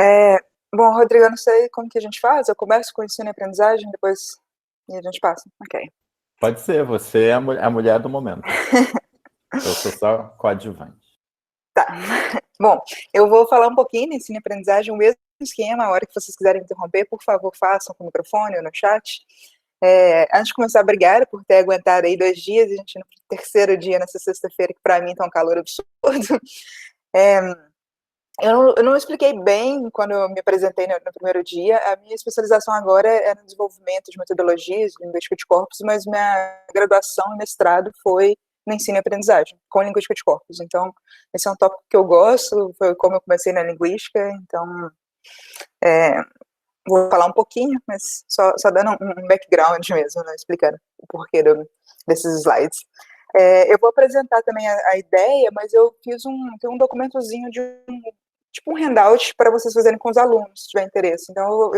É, bom, Rodrigo, eu não sei como que a gente faz. Eu começo com ensino e aprendizagem, depois e a gente passa. Ok. Pode ser, você é a mulher do momento. Eu sou só coadjuvante. Tá. Bom, eu vou falar um pouquinho de ensino e aprendizagem, o mesmo esquema. A hora que vocês quiserem interromper, por favor, façam com o microfone ou no chat. Antes de começar, obrigada por ter aguentado aí 2 dias, a gente no terceiro dia, nessa sexta-feira, que para mim tá um calor absurdo. É, eu não expliquei bem quando eu me apresentei no primeiro dia. A minha especialização agora é no desenvolvimento de metodologias de linguística de corpos, mas minha graduação e mestrado foi no ensino e aprendizagem, com linguística de corpos. Então, esse é um tópico que eu gosto, foi como eu comecei na linguística, então é, vou falar um pouquinho, mas só dando um background mesmo, né, explicando o porquê desses slides. Eu vou apresentar também a ideia, mas eu tem um documentozinho de tipo um handout para vocês fazerem com os alunos, se tiver interesse. Então,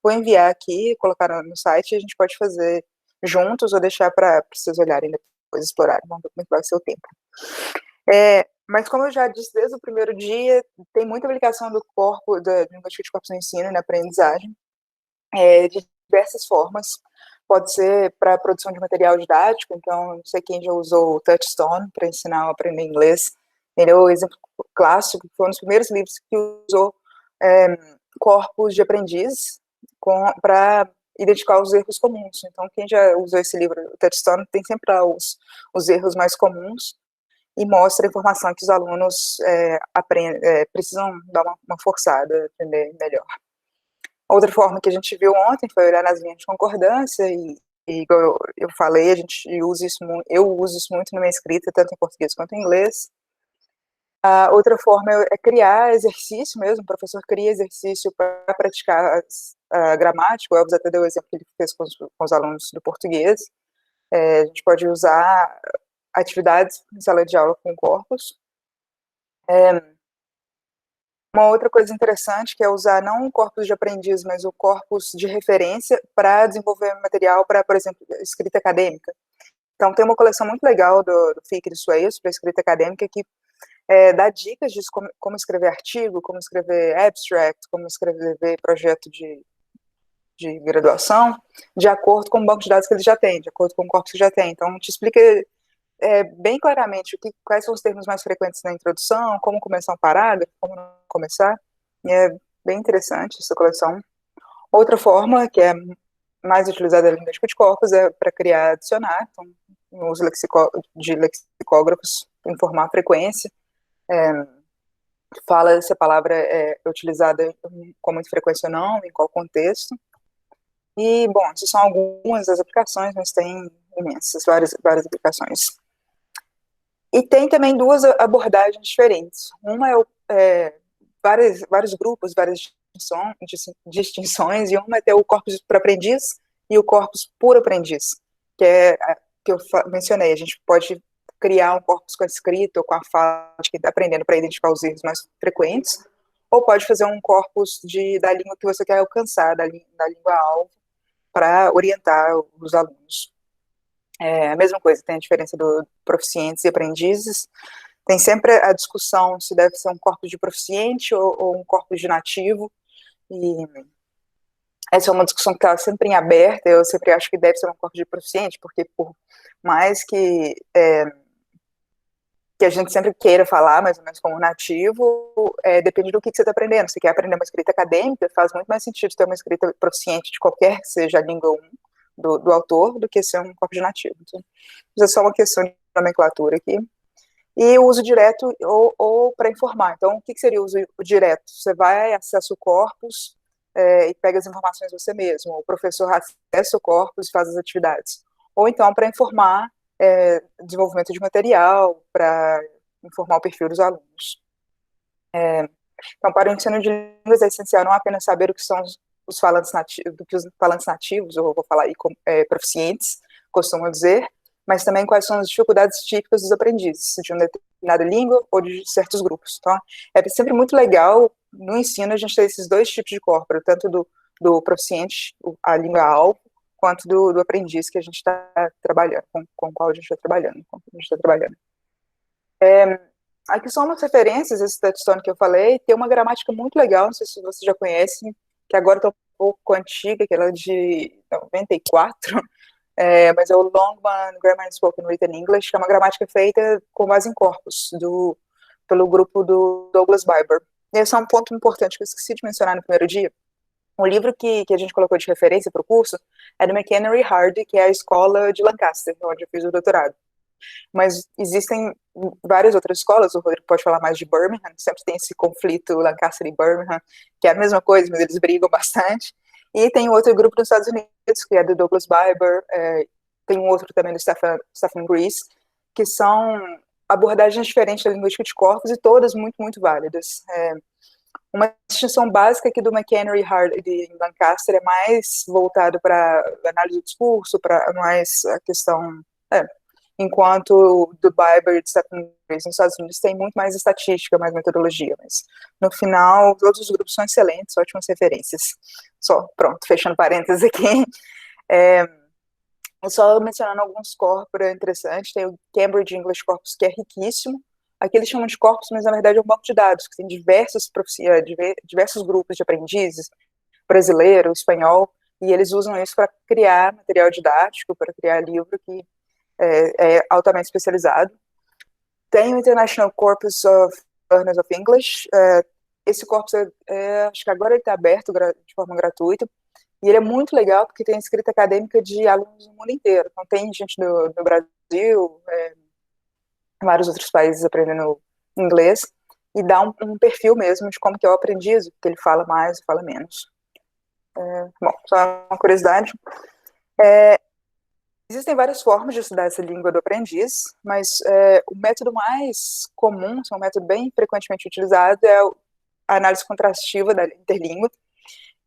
vou enviar aqui, colocar no site, e a gente pode fazer juntos ou deixar para vocês olharem depois, explorarem. Vamos ver como é que vai ser o tempo. Mas como eu já disse desde o primeiro dia, tem muita aplicação do corpo, da linguística de corpos no ensino e na aprendizagem, de diversas formas. Pode ser para a produção de material didático, então, não sei quem já usou o Touchstone para ensinar ou aprender inglês. Ele é o exemplo clássico, foi um dos primeiros livros que usou corpos de aprendiz para identificar os erros comuns. Então, quem já usou esse livro, o Touchstone, tem sempre lá os erros mais comuns e mostra a informação que os alunos precisam dar uma forçada, aprender melhor. Outra forma que a gente viu ontem foi olhar nas linhas de concordância e igual eu falei, eu uso isso muito na minha escrita, tanto em português quanto em inglês. A outra forma é criar exercício mesmo, o professor cria exercício para praticar a gramática, o Elvis até deu o exemplo que ele fez com os alunos do português. A gente pode usar atividades em sala de aula com corpos. Uma outra coisa interessante que é usar não o corpus de aprendiz, mas o corpus de referência para desenvolver material para, por exemplo, escrita acadêmica. Então, tem uma coleção muito legal do FIC e do Swales para escrita acadêmica que dá dicas de como escrever artigo, como escrever abstract, como escrever projeto de graduação, de acordo com o banco de dados que eles já têm, de acordo com o corpus que já tem. Então, te explica bem claramente quais são os termos mais frequentes na introdução, como começar um parágrafo, como não começar, e é bem interessante essa coleção. Outra forma, que é mais utilizada na linguística de corpos, é para criar dicionário, então, o uso de lexicógrafos, informar a frequência, fala se a palavra é utilizada com muita frequência ou não, em qual contexto. E, bom, essas são algumas das aplicações, mas tem imensas, várias aplicações. E tem também duas abordagens diferentes. Uma vários grupos, várias distinções, e uma é ter o corpus para aprendiz e o corpus por aprendiz, que é que eu mencionei. A gente pode criar um corpus com a escrita ou com a fala de quem está aprendendo para identificar os erros mais frequentes, ou pode fazer um corpus da língua que você quer alcançar, da língua-alvo, para orientar os alunos. A mesma coisa, tem a diferença do proficientes e aprendizes. Tem sempre a discussão se deve ser um corpus de proficiente ou um corpus de nativo, e essa é uma discussão que está sempre em aberta. Eu sempre acho que deve ser um corpus de proficiente, porque por mais que a gente sempre queira falar mais ou menos como nativo, depende do que você está aprendendo. Se quer aprender uma escrita acadêmica, faz muito mais sentido ter uma escrita proficiente de qualquer que seja a língua 1 do autor, do que ser um corpus de nativo. Então, isso é só uma questão de nomenclatura aqui. E o uso direto ou para informar. Então, o que seria o uso direto? Você vai, acessa o corpus e pega as informações você mesmo. O professor acessa o corpus e faz as atividades. Ou então, para informar, desenvolvimento de material, para informar o perfil dos alunos. Então, para o ensino de línguas é essencial não apenas saber o que são os falantes nativos, ou vou falar aí proficientes, costumam dizer, mas também quais são as dificuldades típicas dos aprendizes de uma determinada língua ou de certos grupos. Então, é sempre muito legal, no ensino, a gente ter esses dois tipos de corpora, tanto do proficiente, a língua-alvo, quanto do aprendiz que a gente está trabalhando, com o qual a gente está trabalhando. Aqui são umas referências, esse Touchstone que eu falei, tem uma gramática muito legal, não sei se você já conhece, que agora está um pouco antiga, que ela é de 94, mas é o Longman Grammar and Spoken Written English, que é uma gramática feita com base em corpus, pelo grupo do Douglas Biber. E esse é um ponto importante que eu esqueci de mencionar no primeiro dia. O livro que a gente colocou de referência para o curso é do McHenry Hardy, que é a escola de Lancaster, onde eu fiz o doutorado. Mas existem várias outras escolas, o Rodrigo pode falar mais de Birmingham, sempre tem esse conflito Lancaster e Birmingham, que é a mesma coisa, mas eles brigam bastante. E tem outro grupo nos Estados Unidos, que é do Douglas Biber, tem um outro também do Stephen Grease, que são abordagens diferentes da linguística de corpos e todas muito, muito válidas. Uma distinção básica aqui do McHenry Hardy de Lancaster é mais voltado para análise do discurso, para mais a questão... enquanto o do Biber e do Stephen Grease nos Estados Unidos tem muito mais estatística, mais metodologia, mas no final todos os grupos são excelentes, ótimas referências. Só, pronto, fechando parênteses aqui. Só mencionando alguns corpora interessantes, tem o Cambridge English Corpus, que é riquíssimo. Aqui eles chamam de corpus, mas na verdade é um banco de dados, que tem diversos grupos de aprendizes, brasileiro, espanhol, e eles usam isso para criar material didático, para criar livro que é altamente especializado. Tem o International Corpus of Learners of English. Esse corpus, acho que agora ele está aberto de forma gratuita, e ele é muito legal porque tem escrita acadêmica de alunos do mundo inteiro. Então tem gente do Brasil, vários outros países aprendendo inglês, e dá um perfil mesmo de como que é o aprendiz, que ele fala mais, fala menos. Bom, só uma curiosidade. Existem várias formas de estudar essa língua do aprendiz, mas o método mais comum, um método bem frequentemente utilizado, é a análise contrastiva da interlíngua,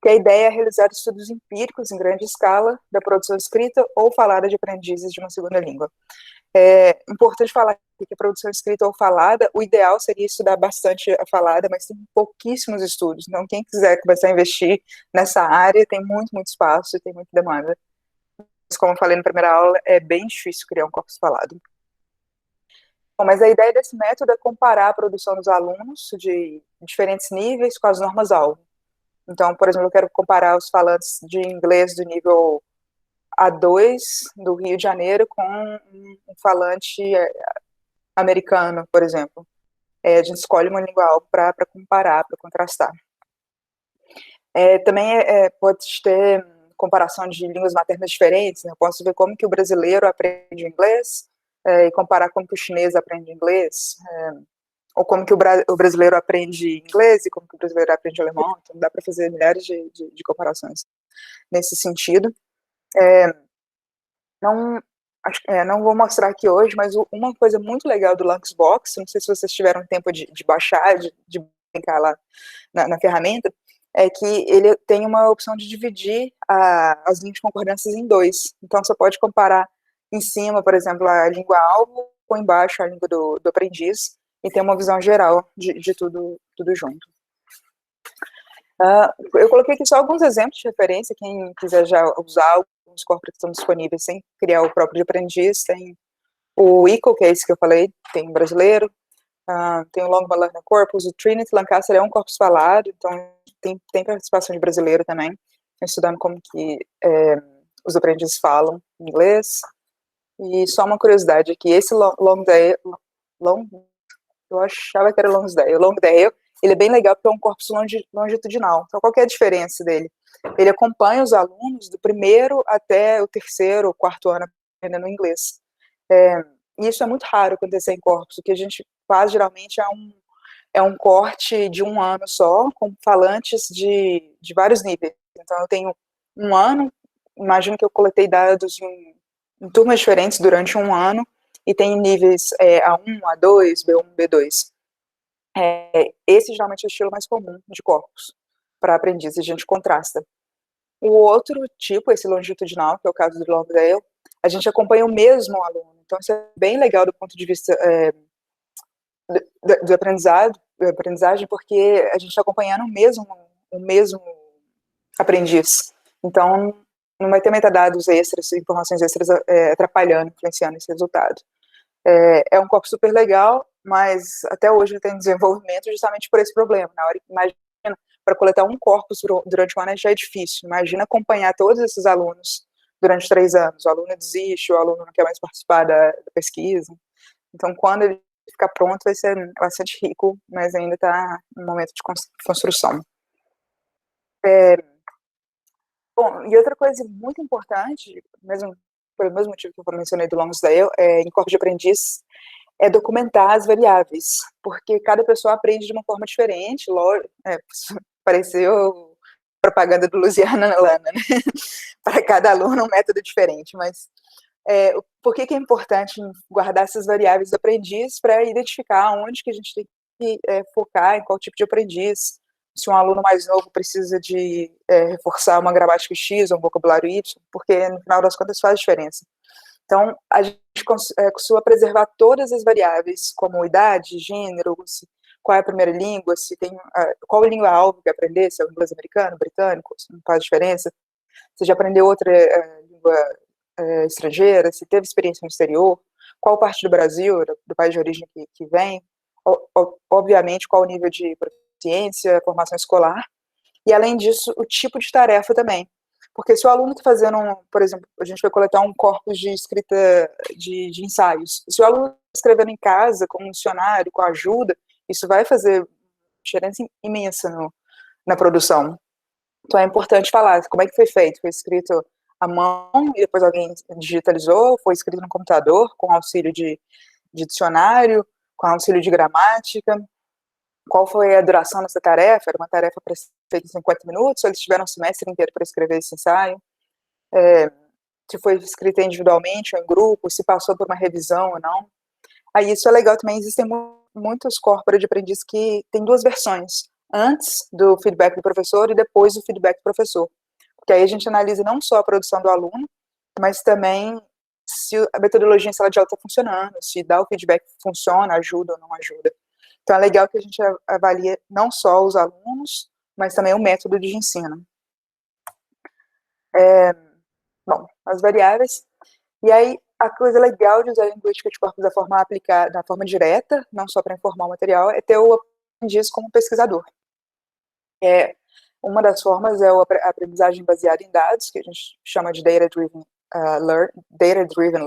que a ideia é realizar estudos empíricos em grande escala da produção escrita ou falada de aprendizes de uma segunda língua. É importante falar que a produção escrita ou falada, o ideal seria estudar bastante a falada, mas tem pouquíssimos estudos, então quem quiser começar a investir nessa área, tem muito, muito espaço e tem muita demanda. Como eu falei na primeira aula, é bem difícil criar um corpus falado. Bom, mas a ideia desse método é comparar a produção dos alunos de diferentes níveis com as normas-alvo. Então, por exemplo, eu quero comparar os falantes de inglês do nível A2 do Rio de Janeiro com um falante americano, por exemplo. A gente escolhe uma língua-alvo para comparar, para contrastar. Também pode ter comparação de línguas maternas diferentes, né? Eu posso ver como que o brasileiro aprende inglês e comparar como que o chinês aprende inglês, ou como que o brasileiro aprende inglês e como que o brasileiro aprende alemão. Então dá para fazer milhares de comparações nesse sentido. Não vou mostrar aqui hoje, mas uma coisa muito legal do Languagebox, não sei se vocês tiveram tempo de baixar, de brincar lá na ferramenta, é que ele tem uma opção de dividir as linhas de concordâncias em dois. Então, você pode comparar em cima, por exemplo, a língua-alvo, ou embaixo a língua do aprendiz, e ter uma visão geral de tudo junto. Eu coloquei aqui só alguns exemplos de referência, quem quiser já usar alguns corpos que estão disponíveis sem criar o próprio de aprendiz, tem o ICO, que é esse que eu falei, tem o brasileiro, tem o Longman Learner Corpus, o Trinity Lancaster é um corpus falado, então tem participação de brasileiro também, estudando como que os aprendizes falam inglês. E só uma curiosidade aqui, esse eu achava que era Lonsdale, o Longdale, ele é bem legal porque é um corpus longitudinal. Então, qual que é a diferença dele? Ele acompanha os alunos do primeiro até o terceiro ou quarto ano aprendendo inglês. E isso é muito raro acontecer em corpus. O que a gente faz, geralmente, é um corte de um ano só, com falantes de vários níveis. Então, eu tenho um ano, imagino que eu coletei dados em turmas diferentes durante um ano, e tem níveis A1, A2, B1, B2. Esse geralmente é o estilo mais comum de corpus para aprendizes, a gente contrasta. O outro tipo, esse longitudinal, que é o caso do Longdale, a gente acompanha o mesmo aluno. Então, isso é bem legal do ponto de vista do aprendizagem, porque a gente está acompanhando o mesmo aprendiz. Então, não vai ter metadados extras, informações extras atrapalhando, influenciando esse resultado. É um corpo super legal, mas até hoje ele tem desenvolvimento justamente por esse problema. Na hora que, imagina, para coletar um corpus durante um ano já é difícil. Imagina acompanhar todos esses alunos durante 3 anos. O aluno desiste, o aluno não quer mais participar da pesquisa. Então, quando ele ficar pronto, vai ser bastante rico, mas ainda está no momento de construção. Bom, e outra coisa muito importante, mesmo pelo mesmo motivo que eu mencionei do Lonsdale, em corpo de aprendiz, é documentar as variáveis, porque cada pessoa aprende de uma forma diferente, lógico, pareceu propaganda do Luciana Lana, né? Para cada aluno um método diferente, mas por que é importante guardar essas variáveis do aprendiz para identificar onde que a gente tem que focar, em qual tipo de aprendiz, se um aluno mais novo precisa de reforçar uma gramática X ou um vocabulário Y, porque no final das contas faz diferença. Então, a gente costuma preservar todas as variáveis, como idade, gênero, qual é a primeira língua, se tem qual língua-alvo que aprender, se é o inglês americano, britânico, se não faz diferença. Se já aprendeu outra língua estrangeira, se teve experiência no exterior, qual parte do Brasil, do país de origem que vem, obviamente qual o nível de proficiência, formação escolar, e além disso, o tipo de tarefa também. Porque se o aluno está fazendo, por exemplo, a gente vai coletar um corpus de escrita de ensaios, se o aluno está escrevendo em casa, com um dicionário, com ajuda, isso vai fazer diferença imensa na produção. Então é importante falar como é que foi feito. Foi escrito à mão e depois alguém digitalizou, foi escrito no computador com auxílio de dicionário, com auxílio de gramática. Qual foi a duração dessa tarefa? Era uma tarefa feita em 50 minutos, ou eles tiveram um semestre inteiro para escrever esse ensaio? Se foi escrita individualmente ou em grupo, se passou por uma revisão ou não. Aí isso é legal também, existem muitos corpos de aprendiz que tem 2 versões, antes do feedback do professor e depois do feedback do professor. Porque aí a gente analisa não só a produção do aluno, mas também se a metodologia em sala de aula está funcionando, se dar o feedback funciona, ajuda ou não ajuda. Então é legal que a gente avalie não só os alunos, mas também o método de ensino. Bom, as variáveis. E aí, a coisa legal de usar a linguística de corpos da forma aplicada, da forma direta, não só para informar o material, é ter o aprendiz como pesquisador. Uma das formas é a aprendizagem baseada em dados, que a gente chama de Data-Driven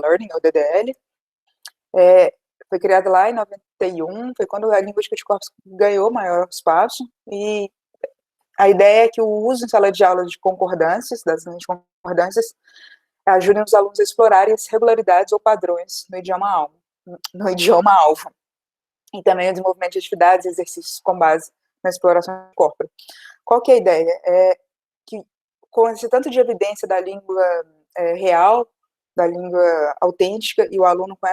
Learning, ou DDL. Foi criada lá em 91, foi quando a linguística de corpos ganhou maior espaço, e a ideia é que o uso em sala de aula de concordâncias, das linhas de concordâncias, ajudem os alunos a explorarem as regularidades ou padrões no idioma alvo. E também o desenvolvimento de atividades e exercícios com base na exploração corpórea. Qual que é a ideia? É que com esse tanto de evidência da língua real, da língua autêntica, e o aluno com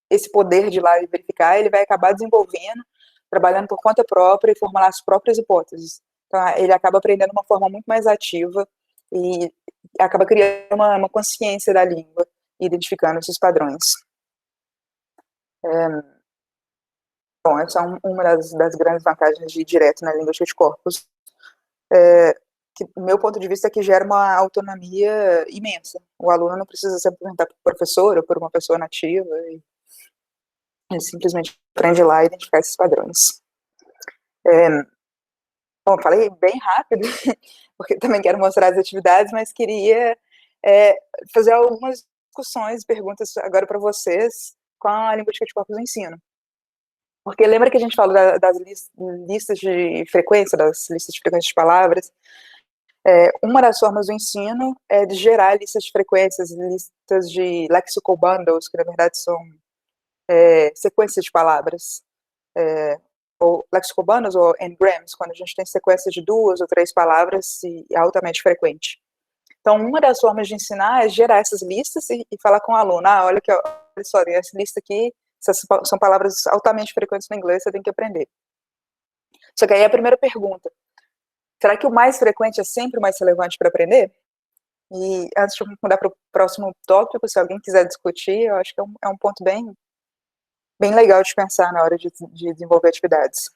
esse poder de ir lá e verificar, ele vai acabar desenvolvendo, trabalhando por conta própria e formular as próprias hipóteses. Então, ele acaba aprendendo de uma forma muito mais ativa e acaba criando uma consciência da língua, identificando esses padrões. Bom, essa é uma das grandes vantagens de ir direto na linguística de corpos. Que, do meu ponto de vista, é que gera uma autonomia imensa. O aluno não precisa sempre perguntar para o professor ou por uma pessoa nativa, ele simplesmente aprende lá a identificar esses padrões. Bom, falei bem rápido, porque também quero mostrar as atividades, mas queria fazer algumas discussões, perguntas agora para vocês com a linguística de corpos do ensino. Porque lembra que a gente falou das listas de frequência, das listas de frequência de palavras? Uma das formas do ensino é de gerar listas de frequências, listas de lexical bundles, que na verdade são sequências de palavras, ou lexical bundles ou n-grams, quando a gente tem sequências de 2 ou 3 palavras e é altamente frequente. Então, uma das formas de ensinar é gerar essas listas e falar com o aluno, olha só, tem essa lista aqui, essas são palavras altamente frequentes no inglês, você tem que aprender. Só que aí a primeira pergunta, será que o mais frequente é sempre o mais relevante para aprender? E antes de eu mudar para o próximo tópico, se alguém quiser discutir, eu acho que é um ponto bem legal de pensar na hora de desenvolver atividades.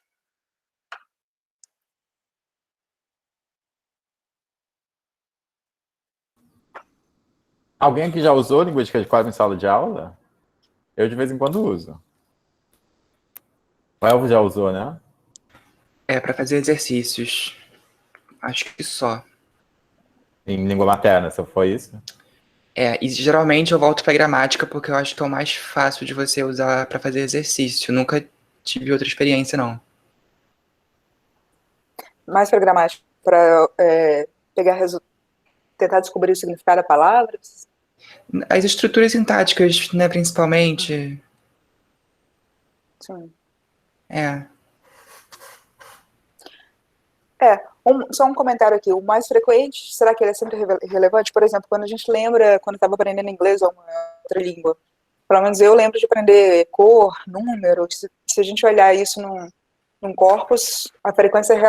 Alguém aqui já usou linguística de quadro em sala de aula? Eu de vez em quando uso. O Elvo já usou, né? Para fazer exercícios. Acho que só. Em língua materna, se for isso. E geralmente eu volto pra gramática porque eu acho que é o mais fácil de você usar para fazer exercício. Nunca tive outra experiência, não. Mais para gramática, para tentar descobrir o significado da palavra? As estruturas sintáticas, né, principalmente. Sim. É. Só um comentário aqui. O mais frequente, será que ele é sempre relevante? Por exemplo, quando a gente lembra, quando estava aprendendo inglês ou uma outra língua, pelo menos eu lembro de aprender cor, número. Se a gente olhar isso num corpus, a frequência é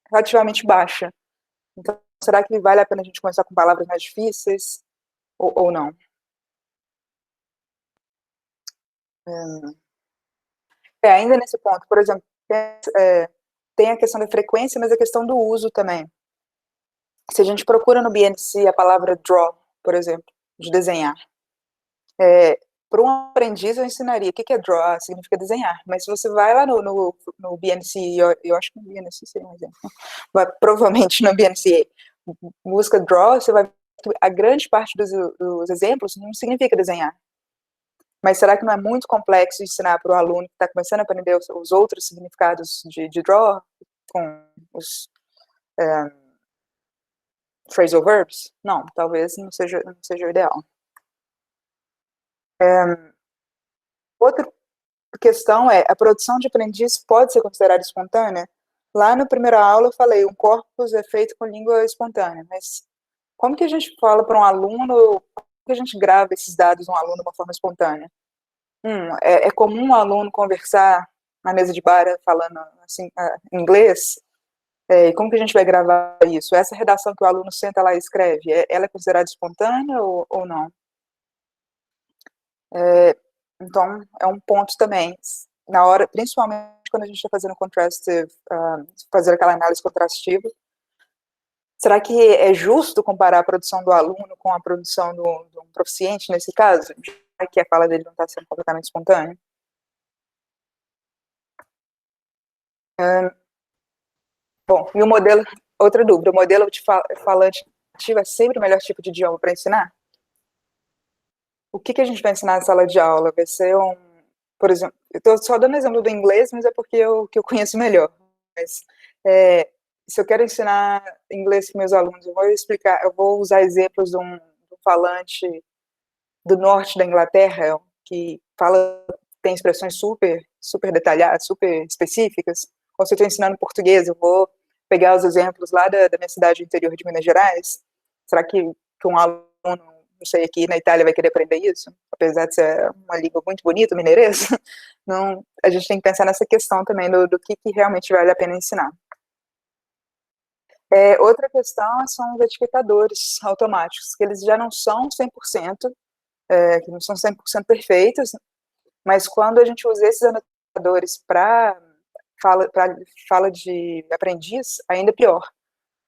relativamente baixa. Então, será que vale a pena a gente começar com palavras mais difíceis ou não? Ainda nesse ponto, por exemplo, tem a questão da frequência, mas a questão do uso também. Se a gente procura no BNC a palavra draw, por exemplo, de desenhar, para um aprendiz eu ensinaria o que é draw, significa desenhar, mas se você vai lá no BNC, eu acho que no BNC seria um exemplo, provavelmente no BNC, busca draw, você vai ver que a grande parte dos exemplos não significa desenhar. Mas será que não é muito complexo ensinar para o aluno que está começando a aprender os outros significados de draw, com os phrasal verbs? Não, talvez não seja o ideal. Outra questão é, a produção de aprendiz pode ser considerada espontânea? Lá na primeira aula eu falei, um corpus é feito com língua espontânea, mas como que a gente fala para um aluno, como que a gente grava esses dados um aluno de uma forma espontânea? É comum um aluno conversar na mesa de bar falando assim, inglês, e como que a gente vai gravar isso? Essa redação que o aluno senta lá e escreve, ela é considerada espontânea ou não? Então, é um ponto também, na hora, principalmente quando a gente está fazendo contrastive, fazer aquela análise contrastiva, será que é justo comparar a produção do aluno com a produção de um proficiente, nesse caso, já que a fala dele não está sendo completamente espontânea? Bom, e o modelo, outra dúvida, o modelo de falante ativo é sempre o melhor tipo de idioma para ensinar? O que a gente vai ensinar na sala de aula? Vai ser por exemplo, eu estou só dando exemplo do inglês, mas é porque que eu conheço melhor. Mas, se eu quero ensinar inglês para meus alunos, eu vou usar exemplos de um falante do norte da Inglaterra, que tem expressões super detalhadas, super específicas. Ou se eu estou ensinando português, eu vou pegar os exemplos lá da minha cidade interior de Minas Gerais. Será que um aluno, não sei, aqui na Itália vai querer aprender isso? Apesar de ser uma língua muito bonita, o mineirês, não, a gente tem que pensar nessa questão também do que realmente vale a pena ensinar. Outra questão são os etiquetadores automáticos, que eles já não são 100%, que não são 100% perfeitos, mas quando a gente usa esses anotadores para fala de aprendiz, ainda é pior,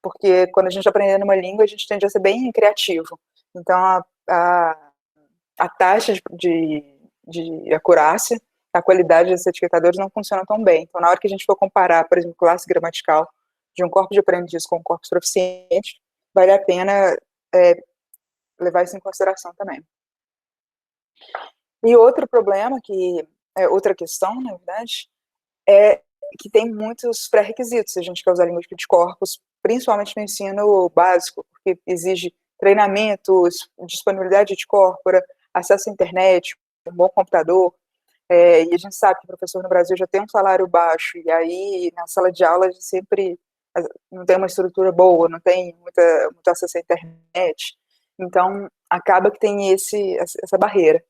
porque quando a gente aprende uma língua, a gente tende a ser bem criativo. Então, a taxa de acurácia, a qualidade desses etiquetadores não funciona tão bem. Então, na hora que a gente for comparar, por exemplo, classe gramatical de um corpo de aprendiz com um corpo proficiente, vale a pena levar isso em consideração também. E outro problema, outra questão, na verdade, é que tem muitos pré-requisitos se a gente quer usar linguística de corpos, principalmente no ensino básico, porque exige treinamento, disponibilidade de corpora, acesso à internet, um bom computador, e a gente sabe que o professor no Brasil já tem um salário baixo, e aí na sala de aula a gente sempre não tem uma estrutura boa, não tem muito acesso à internet, então acaba que tem essa barreira.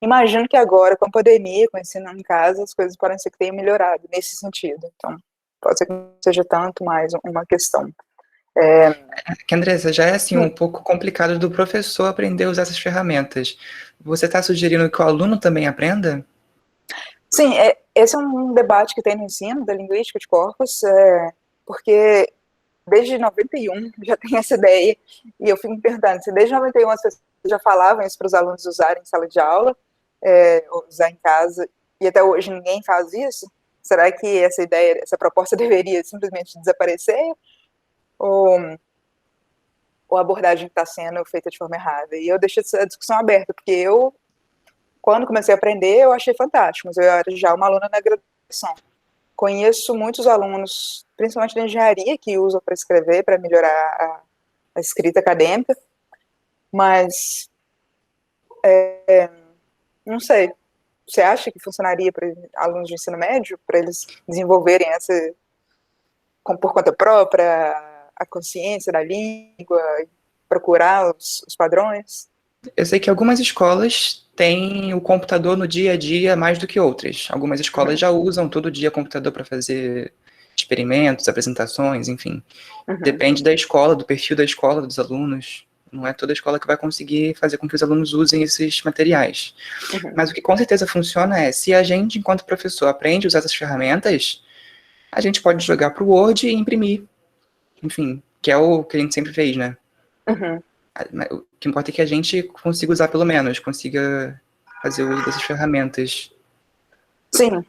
Imagino que agora, com a pandemia, com o ensino em casa, as coisas podem ser que tenham melhorado nesse sentido. Então, pode ser que não seja tanto mais uma questão. Que, Andressa, já é assim um pouco complicado do professor aprender a usar essas ferramentas. Você está sugerindo que o aluno também aprenda? Sim, esse é um debate que tem no ensino da linguística de corpos, porque desde 91 já tem essa ideia, e eu fico me perguntando se desde 91 as pessoas já falavam isso para os alunos usarem em sala de aula, usar em casa, e até hoje ninguém faz isso? Será que essa ideia, essa proposta deveria simplesmente desaparecer? Ou a abordagem está sendo feita de forma errada? E eu deixo essa discussão aberta, porque eu, quando comecei a aprender, eu achei fantástico, mas eu era já uma aluna na graduação. Conheço muitos alunos, principalmente da engenharia, que usam para escrever, para melhorar a escrita acadêmica, mas não sei. Você acha que funcionaria para alunos de ensino médio, para eles desenvolverem essa, por conta própria, a consciência da língua, procurar os padrões? Eu sei que algumas escolas têm o computador no dia a dia mais do que outras. Algumas escolas já usam todo dia computador para fazer experimentos, apresentações, enfim. Depende da escola, do perfil da escola, dos alunos. Não é toda escola que vai conseguir fazer com que os alunos usem esses materiais. Mas o que com certeza funciona é, se a gente, enquanto professor, aprende a usar essas ferramentas, a gente pode jogar para o Word e imprimir. Enfim, que é o que a gente sempre fez, né? O que importa é que a gente consiga usar pelo menos, consiga fazer uso dessas ferramentas. Sim.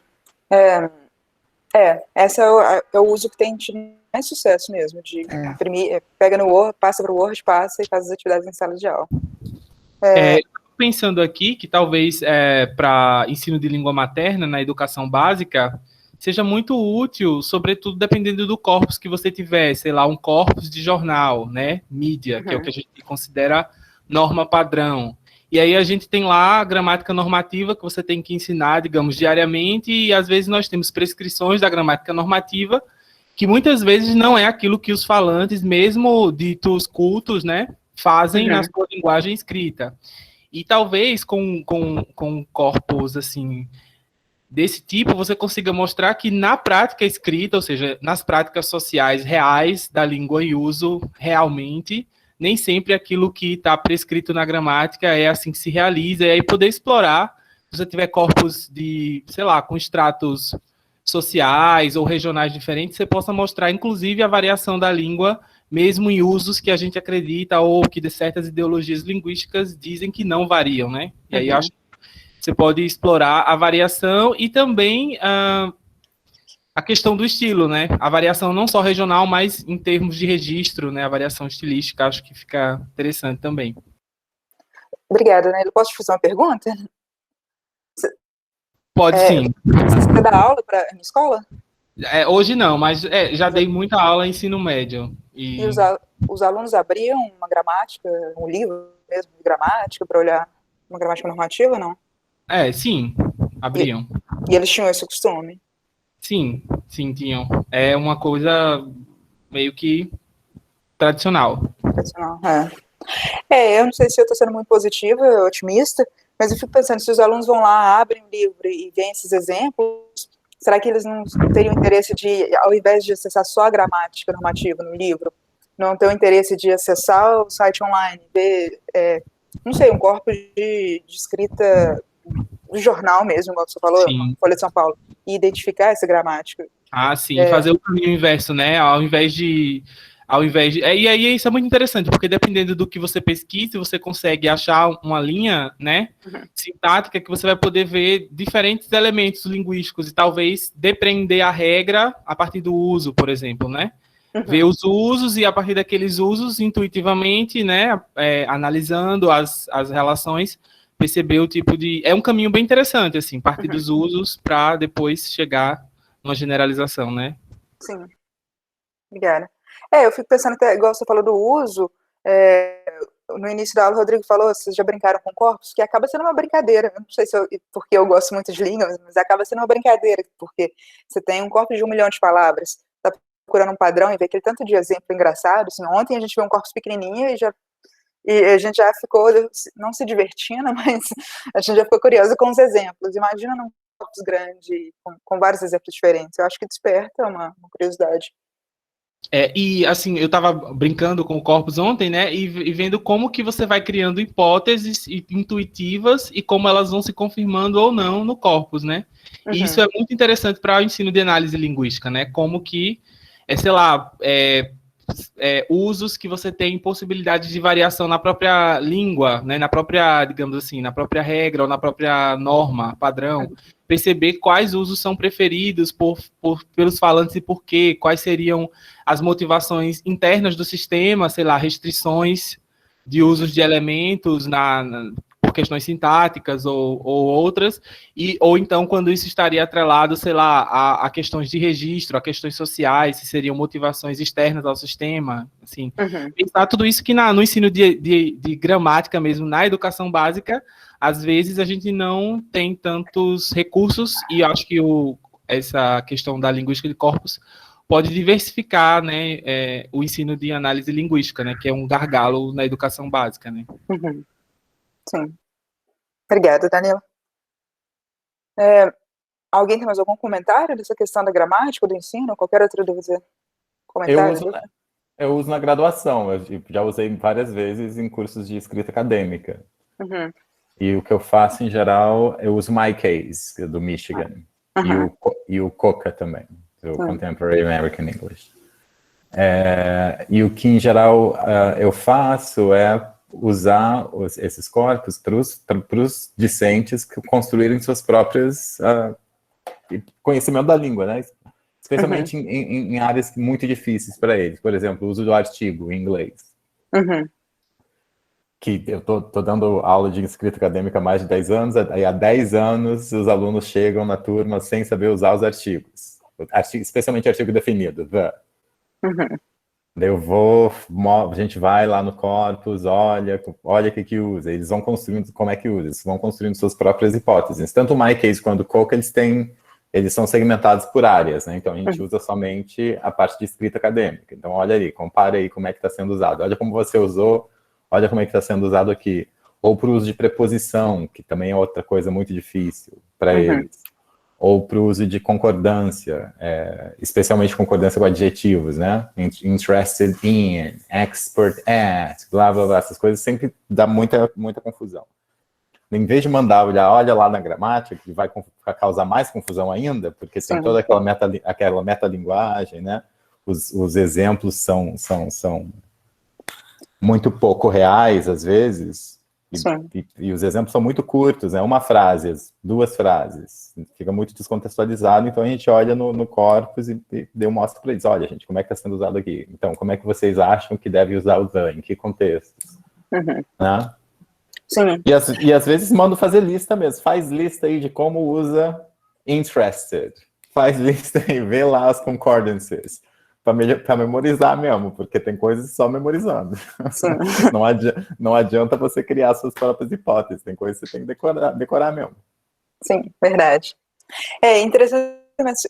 Esse é o uso que tem tido mais sucesso mesmo, de imprimir, pega no Word, passa para o Word, passa e faz as atividades em sala de aula. Pensando aqui que talvez para ensino de língua materna na educação básica seja muito útil, sobretudo dependendo do corpus que você tiver, sei lá, um corpus de jornal, né, mídia, que é o que a gente considera norma padrão. E aí a gente tem lá a gramática normativa que você tem que ensinar, digamos, diariamente, e às vezes nós temos prescrições da gramática normativa, que muitas vezes não é aquilo que os falantes, mesmo ditos cultos, né, fazem na sua linguagem escrita. E talvez com corpus, assim, desse tipo, você consiga mostrar que na prática escrita, ou seja, nas práticas sociais reais da língua em uso realmente, nem sempre aquilo que está prescrito na gramática é assim que se realiza, e aí poder explorar, se você tiver corpos de, sei lá, com estratos sociais ou regionais diferentes, você possa mostrar, inclusive, a variação da língua, mesmo em usos que a gente acredita ou que de certas ideologias linguísticas dizem que não variam, né? E aí acho que você pode explorar a variação e também a questão do estilo, né? A variação não só regional, mas em termos de registro, né? A variação estilística, acho que fica interessante também. Obrigada, né? Eu posso te fazer uma pergunta? Pode sim. Você dá aula na escola? Hoje não, mas já dei muita aula em ensino médio. E os alunos abriam uma gramática, um livro mesmo de gramática, para olhar uma gramática normativa, não? Sim, abriam. E eles tinham esse costume? Sim, tinham. É uma coisa meio que tradicional. Eu não sei se eu estou sendo muito positiva, otimista, mas eu fico pensando, se os alunos vão lá, abrem o livro e veem esses exemplos, será que eles não teriam interesse de, ao invés de acessar só a gramática normativa no livro, não ter o interesse de acessar o site online, ver, não sei, um corpo de escrita do jornal mesmo, igual você falou, Folha de São Paulo, e identificar essa gramática? Sim, fazer o caminho inverso, né? Ao invés de... E aí isso é muito interessante, porque dependendo do que você pesquise, você consegue achar uma linha, né, sintática, que você vai poder ver diferentes elementos linguísticos e talvez depreender a regra a partir do uso, por exemplo, né? Ver os usos e a partir daqueles usos, intuitivamente, né, analisando as relações, perceber o tipo de... É um caminho bem interessante, assim, partir dos usos para depois chegar numa generalização, né? Sim. Obrigada. Eu fico pensando, até, igual você falou do uso, no início da aula o Rodrigo falou, vocês já brincaram com corpos, que acaba sendo uma brincadeira, eu não sei se porque eu gosto muito de línguas, mas acaba sendo uma brincadeira, porque você tem um corpus de 1 milhão de palavras, está procurando um padrão e vê aquele tanto de exemplo engraçado, assim, ontem a gente viu um corpus pequenininho e a gente já ficou, não se divertindo, mas a gente já ficou curioso com os exemplos. Imagina num corpus grande, com vários exemplos diferentes, eu acho que desperta uma curiosidade. E assim, eu estava brincando com o corpus ontem, né, e vendo como que você vai criando hipóteses intuitivas e como elas vão se confirmando ou não no corpus, né? E isso é muito interessante para o ensino de análise linguística, né? Como que, sei lá, usos que você tem possibilidade de variação na própria língua, né, na própria, digamos assim, na própria regra ou na própria norma, padrão, perceber quais usos são preferidos pelos falantes e por quê, quais seriam as motivações internas do sistema, sei lá, restrições de usos de elementos por questões sintáticas ou outras, ou então quando isso estaria atrelado, sei lá, a questões de registro, a questões sociais, se seriam motivações externas ao sistema, assim. Pensar tudo isso que no ensino de gramática mesmo, na educação básica, às vezes a gente não tem tantos recursos, e acho que essa questão da linguística de corpos pode diversificar, né, o ensino de análise linguística, né, que é um gargalo na educação básica, né. Sim. Obrigada, Danila. Alguém tem mais algum comentário dessa questão da gramática, do ensino? Qualquer outra dúvida? Comentário? Eu uso na graduação, eu já usei várias vezes em cursos de escrita acadêmica. E o que eu faço, em geral, eu uso MyCase, do Michigan, e o COCA também, do Contemporary American English. E o que, em geral, eu faço é usar esses corpos para os discentes construírem suas próprias conhecimento da língua, né? Especialmente em áreas muito difíceis para eles. Por exemplo, o uso do artigo em inglês. Que eu tô dando aula de escrita acadêmica há mais de 10 anos, e há 10 anos os alunos chegam na turma sem saber usar os artigos. Especialmente artigo definido, the. Daí a gente vai lá no corpus, olha o que usa, eles vão construindo como é que usa, eles vão construindo suas próprias hipóteses. Tanto o MyCase quanto o Coca, eles são segmentados por áreas, né? Então a gente usa somente a parte de escrita acadêmica. Então olha ali, compara aí como é que está sendo usado, olha como você usou, olha como é que está sendo usado aqui. Ou para o uso de preposição, que também é outra coisa muito difícil para eles. Ou para o uso de concordância, especialmente concordância com adjetivos, né? Interested in, expert at, blá, blá, blá. Essas coisas sempre dá muita confusão. Em vez de mandar olha lá na gramática, que vai causar mais confusão ainda, porque tem toda aquela metalinguagem, né? Os exemplos são muito pouco reais, às vezes, e os exemplos são muito curtos, né? Uma frase, 2 frases, fica muito descontextualizado, então a gente olha no corpus e eu mostro para eles, olha, gente, como é que está sendo usado aqui? Então, como é que vocês acham que deve usar o the, em que contextos? Né? Sim. E às vezes mando fazer lista mesmo, faz lista aí de como usa interested, faz lista aí, vê lá as concordances, para memorizar mesmo, porque tem coisas só memorizando. Não adianta você criar suas próprias hipóteses, tem coisas que você tem que decorar mesmo. Sim, verdade. É interessante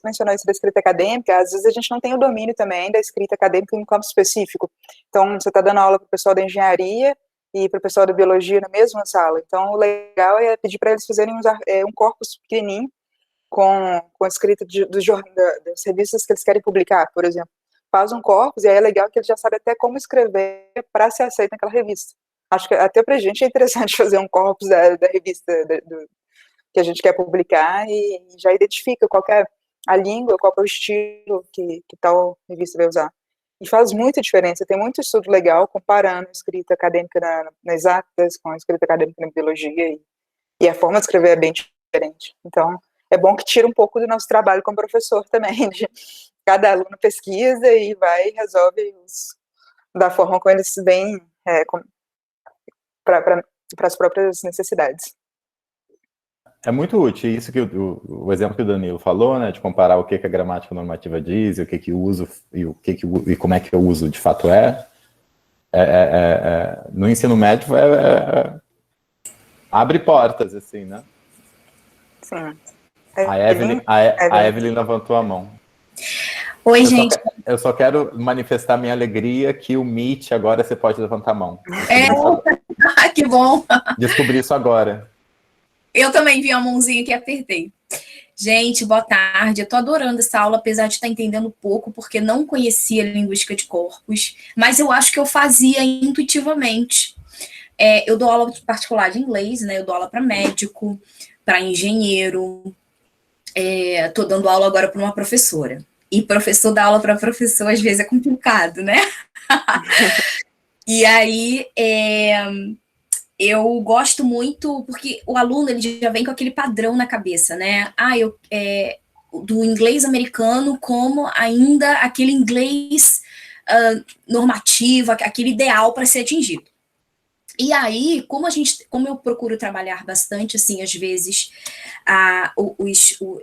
mencionar isso da escrita acadêmica, às vezes a gente não tem o domínio também da escrita acadêmica em um campo específico. Então, você está dando aula para o pessoal da engenharia e para o pessoal da biologia na mesma sala. Então, o legal é pedir para eles fazerem um corpus pequenininho com a escrita das revistas que eles querem publicar, por exemplo. Faz um corpus, e aí é legal que ele já sabe até como escrever para ser aceito naquela revista. Acho que até para a gente é interessante fazer um corpus da revista que a gente quer publicar e já identifica qual é a língua, qual é o estilo que tal revista vai usar. E faz muita diferença, tem muito estudo legal comparando a escrita acadêmica nas exatas com a escrita acadêmica na biologia, e a forma de escrever é bem diferente. Então, é bom que tira um pouco do nosso trabalho como professor também, de cada aluno pesquisa e vai e resolve da forma como eles vêm para as próprias necessidades. É muito útil, isso que o exemplo que o Danilo falou, né, de comparar o que a gramática normativa diz, o que o uso e como é que o uso de fato no ensino médio abre portas, assim, né? Sim. A Evelyn levantou a mão. Oi, gente. Eu só quero manifestar minha alegria que o Meet agora você pode levantar a mão. Que bom. Descobri isso agora. Eu também vi a mãozinha que apertei. Gente, boa tarde. Eu tô adorando essa aula, apesar de estar entendendo pouco, porque não conhecia linguística de corpos, mas eu acho que eu fazia intuitivamente. Eu dou aula particular de inglês, né? Eu dou aula para médico, para engenheiro. Tô dando aula agora para uma professora. E professor dar aula para professor, às vezes, é complicado, né? E aí, eu gosto muito, porque o aluno ele já vem com aquele padrão na cabeça, né? Do inglês americano como ainda aquele inglês normativo, aquele ideal para ser atingido. E aí, como eu procuro trabalhar bastante, assim, às vezes,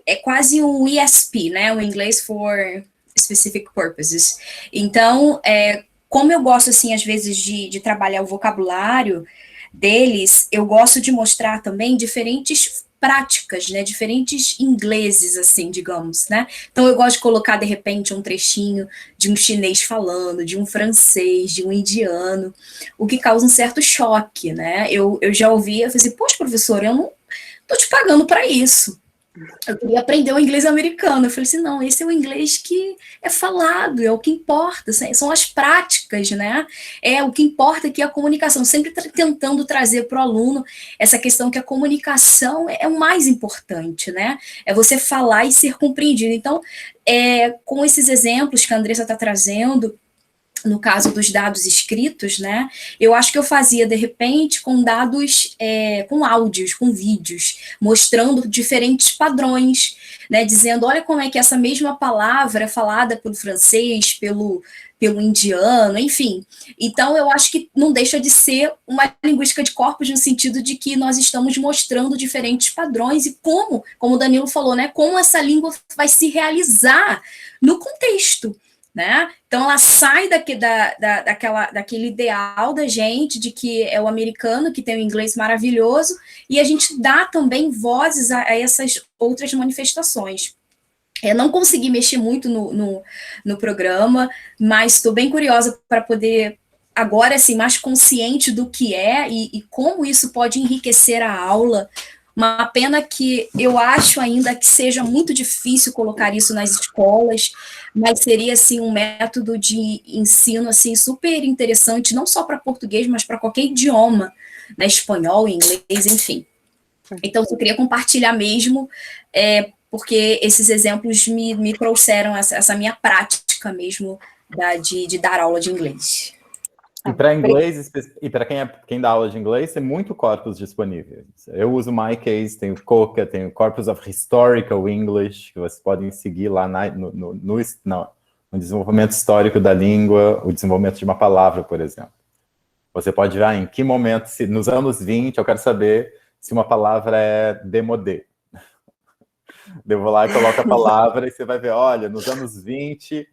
é quase um ESP, né? O English for Specific Purposes. Então, como eu gosto, assim, às vezes, de trabalhar o vocabulário deles, eu gosto de mostrar também diferentes práticas, né, diferentes ingleses, assim, digamos, né, então eu gosto de colocar, de repente, um trechinho de um chinês falando, de um francês, de um indiano, o que causa um certo choque, né, eu já ouvi, eu falei assim, poxa, professor, eu não tô te pagando para isso, eu queria aprender o inglês americano. Eu falei assim, não, esse é o inglês que é falado, é o que importa, são as práticas, né? É o que importa aqui é a comunicação, sempre tentando trazer para o aluno essa questão que a comunicação é o mais importante, né? É você falar e ser compreendido. Então, com esses exemplos que a Andressa está trazendo, no caso dos dados escritos, né, eu acho que eu fazia, de repente, com dados, com áudios, com vídeos, mostrando diferentes padrões, né, dizendo, olha como é que essa mesma palavra é falada pelo francês, pelo indiano, enfim. Então, eu acho que não deixa de ser uma linguística de corpos no sentido de que nós estamos mostrando diferentes padrões e como o Danilo falou, né, como essa língua vai se realizar no contexto, né? Então ela sai daquele ideal da gente de que é o americano que tem o inglês maravilhoso e a gente dá também vozes a essas outras manifestações. Não consegui mexer muito no programa, mas estou bem curiosa para poder agora assim mais consciente do que é e como isso pode enriquecer a aula. Uma pena que eu acho ainda que seja muito difícil colocar isso nas escolas, mas seria assim um método de ensino assim super interessante, não só para português, mas para qualquer idioma, né, espanhol, inglês, enfim. Então, eu queria compartilhar mesmo, porque esses exemplos me trouxeram essa minha prática mesmo de dar aula de inglês. E para inglês, e para quem dá aula de inglês, tem muito corpus disponível. Eu uso MyCase, tenho Coca, tenho Corpus of Historical English, que vocês podem seguir lá no desenvolvimento histórico da língua, o desenvolvimento de uma palavra, por exemplo. Você pode ver em que momento, nos anos 20, eu quero saber se uma palavra é démodé. Eu vou lá e coloco a palavra e você vai ver, olha, nos anos 20...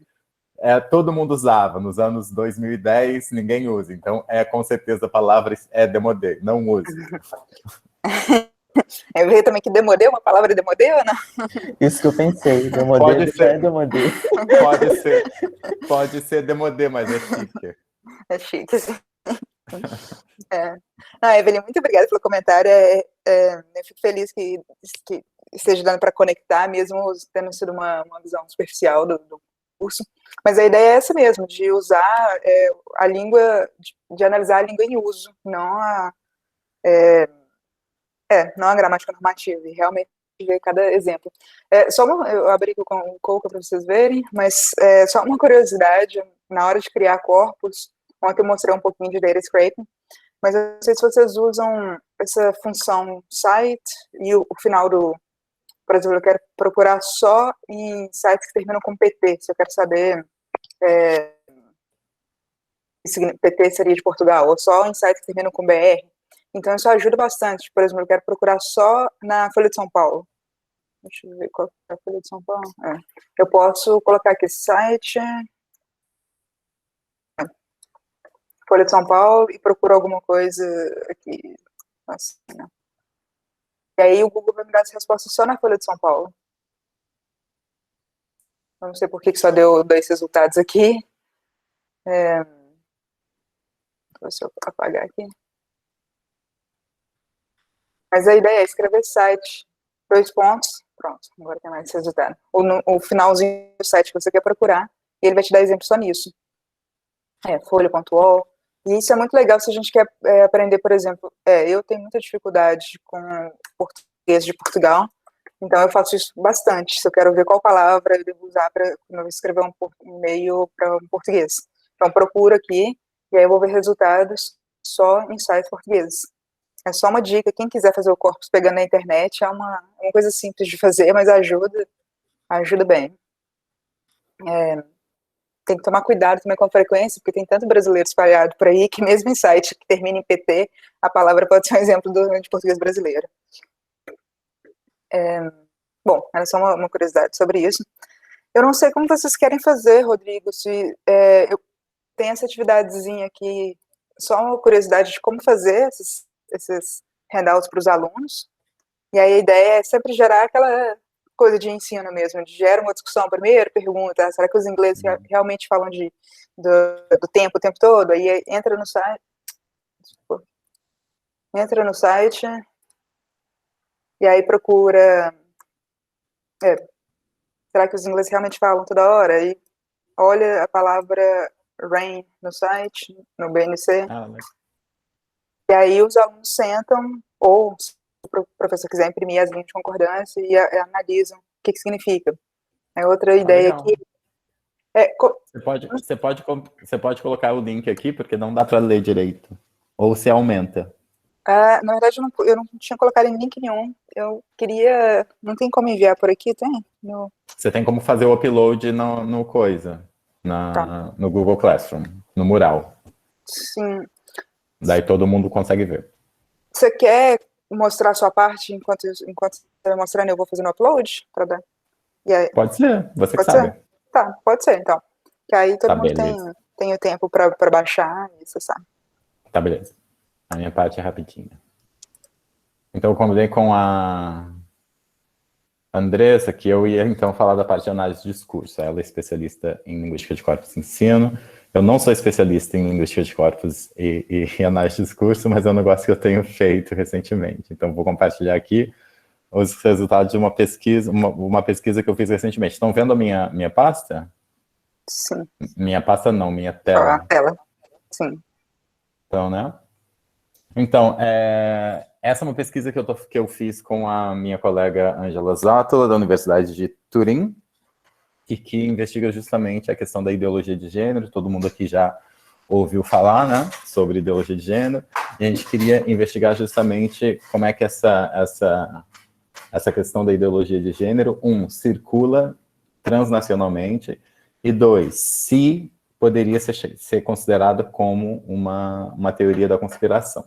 todo mundo usava, nos anos 2010 ninguém usa, então com certeza a palavra é démodé, não use. Eu vi também que démodé, uma palavra démodé ou não? Isso que eu pensei, démodé é démodé. Pode ser démodé, mas é chique. É chique, sim. Evelyn, muito obrigada pelo comentário, eu fico feliz que esteja dando para conectar, mesmo tendo sido uma visão superficial do curso, mas a ideia é essa mesmo, de usar a língua, de analisar a língua em uso, não a gramática normativa, e realmente ver cada exemplo. Eu abri aqui com o Coca para vocês verem, mas só uma curiosidade, na hora de criar corpos, ontem eu mostrei um pouquinho de data scraping, mas eu não sei se vocês usam essa função cite e o final por exemplo, eu quero procurar só em sites que terminam com PT, se eu quero saber se PT seria de Portugal, ou só em sites que terminam com BR. Então, isso ajuda bastante. Por exemplo, eu quero procurar só na Folha de São Paulo. Deixa eu ver qual é a Folha de São Paulo. Eu posso colocar aqui site, Folha de São Paulo, e procuro alguma coisa aqui, assim, né? E aí o Google vai me dar essa resposta só na Folha de São Paulo. Eu não sei por que só deu 2 resultados aqui. Deixa eu apagar aqui. Mas a ideia é escrever site, 2 pontos, pronto, agora tem mais esse resultado. O finalzinho do site que você quer procurar, e ele vai te dar exemplo só nisso. Folha.ol. E isso é muito legal se a gente quer aprender, por exemplo, eu tenho muita dificuldade com português de Portugal, Então, eu faço isso bastante. Se eu quero ver qual palavra eu devo usar para escrever um e-mail para um português. Então, procuro aqui, e aí eu vou ver resultados só em sites portugueses. É só uma dica, quem quiser fazer o corpus pegando na internet, é uma coisa simples de fazer, mas ajuda bem. Tem que tomar cuidado também com a frequência, porque tem tanto brasileiro espalhado por aí, que mesmo em site que termina em PT, a palavra pode ser um exemplo de português brasileiro. Bom, era só uma curiosidade sobre isso. Eu não sei como vocês querem fazer, Rodrigo, se eu tenho essa atividadezinha aqui, só uma curiosidade de como fazer esses handouts para os alunos, e aí a ideia é sempre gerar aquela coisa de ensino mesmo, de gera uma discussão primeiro, pergunta, será que os ingleses realmente falam do tempo o tempo todo? Aí entra no site, e aí procura, será que os ingleses realmente falam toda hora? E olha a palavra rain no site, no BNC, e aí os alunos sentam, ou se o professor quiser imprimir as linhas de concordância e analisam o que significa. É outra ideia legal. que... Você pode colocar o link aqui, porque não dá para ler direito. Ou você aumenta. Na verdade, eu não tinha colocado em link nenhum. Eu queria... Não tem como enviar por aqui, tem? Você tem como fazer o upload no coisa, no Google Classroom, no mural. Sim. Daí todo mundo consegue ver. Você quer mostrar a sua parte enquanto você vai mostrando, eu vou fazendo o upload? Aí, pode ser, você que sabe. Tá, pode ser, então. Que aí todo mundo beleza. tem o tempo para baixar, e você sabe. Tá, beleza. A minha parte é rapidinha. Então, eu combinei com a Andressa que eu ia, então, falar da parte de análise de discurso. Ela é especialista em linguística de corpos e ensino. Eu não sou especialista em linguística de corpos e análise de discurso, mas é um negócio que eu tenho feito recentemente. Então, vou compartilhar aqui os resultados de uma pesquisa, uma pesquisa que eu fiz recentemente. Estão vendo a minha pasta? Sim. Minha pasta não, minha tela. A tela, sim. Então, né? Então, essa é uma pesquisa que eu fiz com a minha colega Angela Zottola, da Universidade de Turim, e que investiga justamente a questão da ideologia de gênero. Todo mundo aqui já ouviu falar, né, sobre ideologia de gênero, e a gente queria investigar justamente como é que essa questão da ideologia de gênero, circula transnacionalmente, e 2, se poderia ser considerada como uma teoria da conspiração.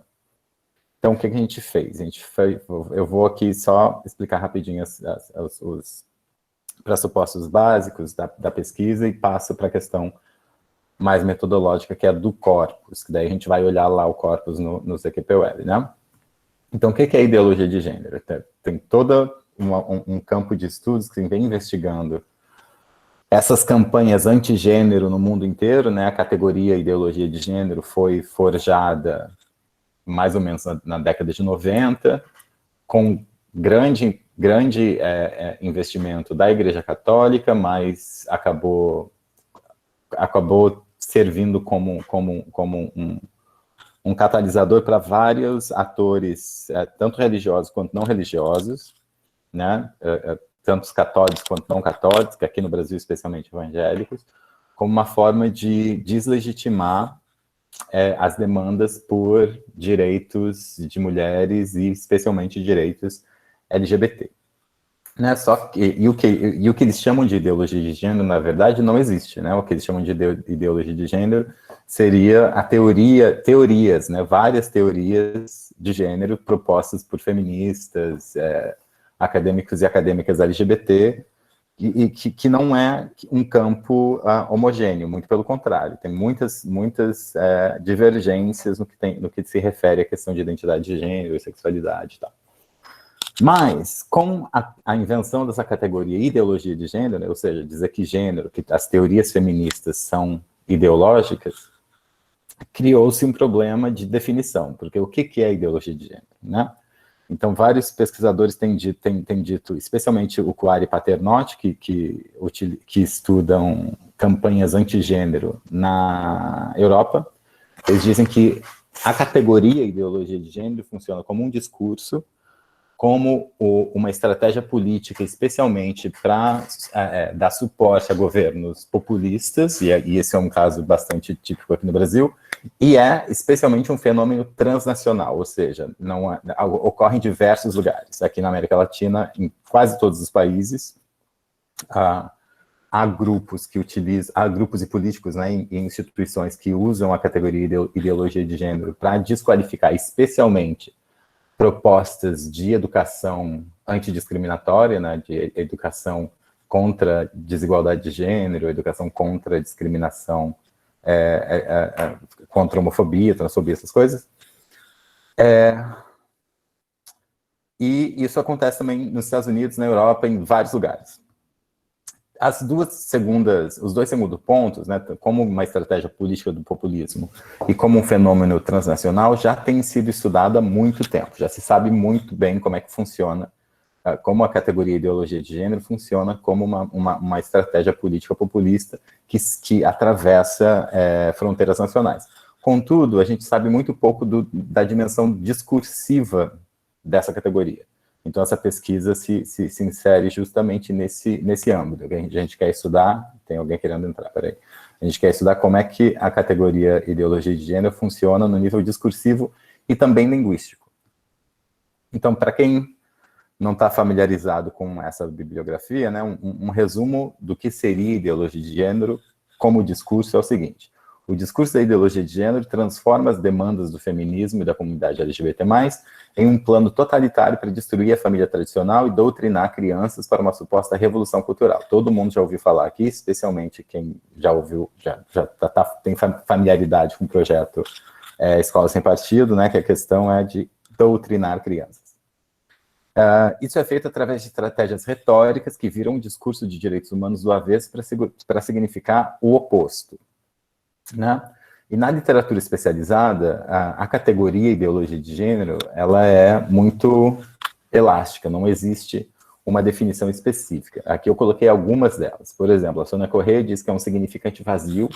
Então, o que a gente fez? Eu vou aqui só explicar rapidinho os pressupostos básicos da pesquisa e passo para a questão mais metodológica, que é a do corpus, que daí a gente vai olhar lá o corpus no CQPUL, né? Então, o que é ideologia de gênero? Tem todo um campo de estudos que vem investigando essas campanhas antigênero no mundo inteiro, né? A categoria ideologia de gênero foi forjada mais ou menos na década de 90, com grande investimento da Igreja Católica, mas acabou servindo como um catalisador para vários atores, tanto religiosos quanto não religiosos, né? Tanto os católicos quanto não católicos, que aqui no Brasil especialmente evangélicos, como uma forma de deslegitimar as demandas por direitos de mulheres e especialmente direitos LGBT. Né? E o que eles chamam de ideologia de gênero, na verdade, não existe. Né? O que eles chamam de ideologia de gênero seria a teorias, né? Várias teorias de gênero propostas por feministas, acadêmicos e acadêmicas LGBT, e que não é um campo homogêneo, muito pelo contrário, tem muitas divergências no que se refere à questão de identidade de gênero e sexualidade e tal. Mas, com a invenção dessa categoria ideologia de gênero, ou seja, dizer que gênero, que as teorias feministas são ideológicas, criou-se um problema de definição, porque o que é ideologia de gênero, né? Então, vários pesquisadores têm dito, especialmente o Kuari Paternotte, que estudam campanhas antigênero na Europa, eles dizem que a categoria ideologia de gênero funciona como um discurso como uma estratégia política, especialmente para dar suporte a governos populistas, e esse é um caso bastante típico aqui no Brasil, e é especialmente um fenômeno transnacional, ou seja, ocorre em diversos lugares. Aqui na América Latina, em quase todos os países, há grupos e políticos, né, e instituições que usam a categoria ideologia de gênero para desqualificar, especialmente, propostas de educação antidiscriminatória, né, de educação contra desigualdade de gênero, educação contra discriminação, contra homofobia, transfobia, essas coisas. E isso acontece também nos Estados Unidos, na Europa, em vários lugares. Os dois segundos pontos, né, como uma estratégia política do populismo e como um fenômeno transnacional, já tem sido estudado há muito tempo. Já se sabe muito bem como é que funciona, como a categoria ideologia de gênero funciona como uma estratégia política populista que atravessa fronteiras nacionais. Contudo, a gente sabe muito pouco da dimensão discursiva dessa categoria. Então, essa pesquisa se insere justamente nesse âmbito. A gente quer estudar, tem alguém querendo entrar, peraí. A gente quer estudar como é que a categoria ideologia de gênero funciona no nível discursivo e também linguístico. Então, para quem não está familiarizado com essa bibliografia, né, um resumo do que seria ideologia de gênero como discurso é o seguinte: o discurso da ideologia de gênero transforma as demandas do feminismo e da comunidade LGBT+, em um plano totalitário para destruir a família tradicional e doutrinar crianças para uma suposta revolução cultural. Todo mundo já ouviu falar aqui, especialmente quem já ouviu, tem familiaridade com o projeto Escola Sem Partido, né, que a questão é de doutrinar crianças. Isso é feito através de estratégias retóricas que viram o discurso de direitos humanos do avesso para significar o oposto, né? E na literatura especializada, a categoria ideologia de gênero, ela é muito elástica, não existe uma definição específica. Aqui eu coloquei algumas delas. Por exemplo, a Sônia Corrêa diz que é um significante vazio,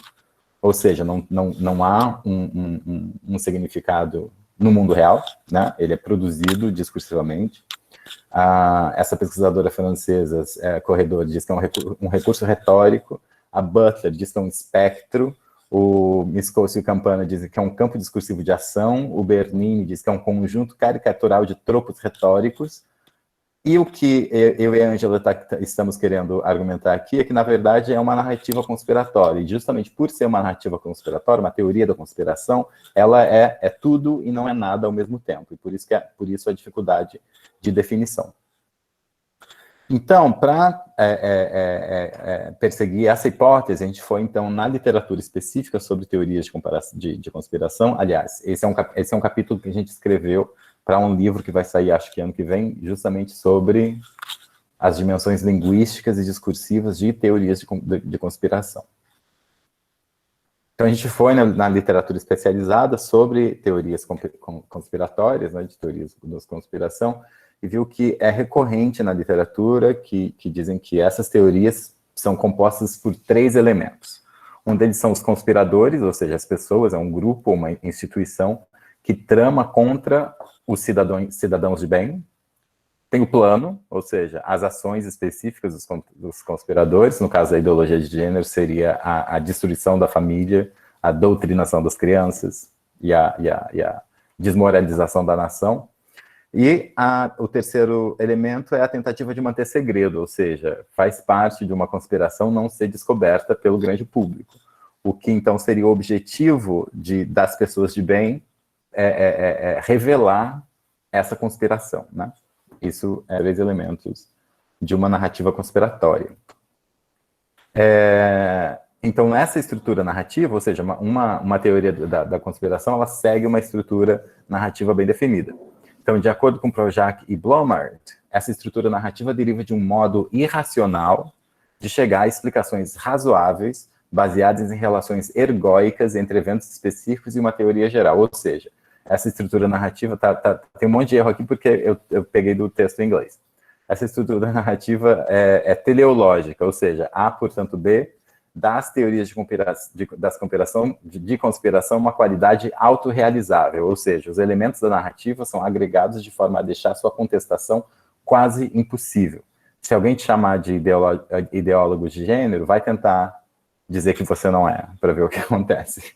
ou seja, não há um significado no mundo real, né? Ele é produzido discursivamente. Essa pesquisadora francesa, Corredor, diz que é um recurso retórico. A Butler diz que é um espectro. O Miscoso e o Campana dizem que é um campo discursivo de ação. O Bernini diz que é um conjunto caricatural de tropos retóricos. E o que eu e a Ângela estamos querendo argumentar aqui é que, na verdade, é uma narrativa conspiratória. E justamente por ser uma narrativa conspiratória, uma teoria da conspiração, ela é tudo e não é nada ao mesmo tempo. E por isso a dificuldade de definição. Então, para perseguir essa hipótese, a gente foi, então, na literatura específica sobre teorias de conspiração. Aliás, esse é um capítulo que a gente escreveu para um livro que vai sair, acho que ano que vem, justamente sobre as dimensões linguísticas e discursivas de teorias de conspiração. Então, a gente foi na literatura especializada sobre teorias conspiratórias, né, de teorias de conspiração, e viu que é recorrente na literatura que dizem que essas teorias são compostas por 3 elementos. Um deles são os conspiradores, ou seja, as pessoas, é um grupo, uma instituição, que trama contra os cidadãos de bem. Tem o plano, ou seja, as ações específicas dos conspiradores, no caso da ideologia de gênero, seria a destruição da família, a doutrinação das crianças e a desmoralização da nação. E o terceiro elemento é a tentativa de manter segredo, ou seja, faz parte de uma conspiração não ser descoberta pelo grande público. O que, então, seria o objetivo das pessoas de bem revelar essa conspiração, né? Isso é 3 elementos de uma narrativa conspiratória. Então, nessa estrutura narrativa, ou seja, uma teoria da conspiração, ela segue uma estrutura narrativa bem definida. Então, de acordo com Projac e Blomart, essa estrutura narrativa deriva de um modo irracional de chegar a explicações razoáveis, baseadas em relações ergóicas entre eventos específicos e uma teoria geral. Ou seja, essa estrutura narrativa tem um monte de erro aqui porque eu peguei do texto em inglês. Essa estrutura narrativa é teleológica, ou seja, A, portanto, B, das teorias de conspiração uma qualidade autorrealizável, ou seja, os elementos da narrativa são agregados de forma a deixar sua contestação quase impossível. Se alguém te chamar de ideólogo de gênero, vai tentar dizer que você não é, para ver o que acontece.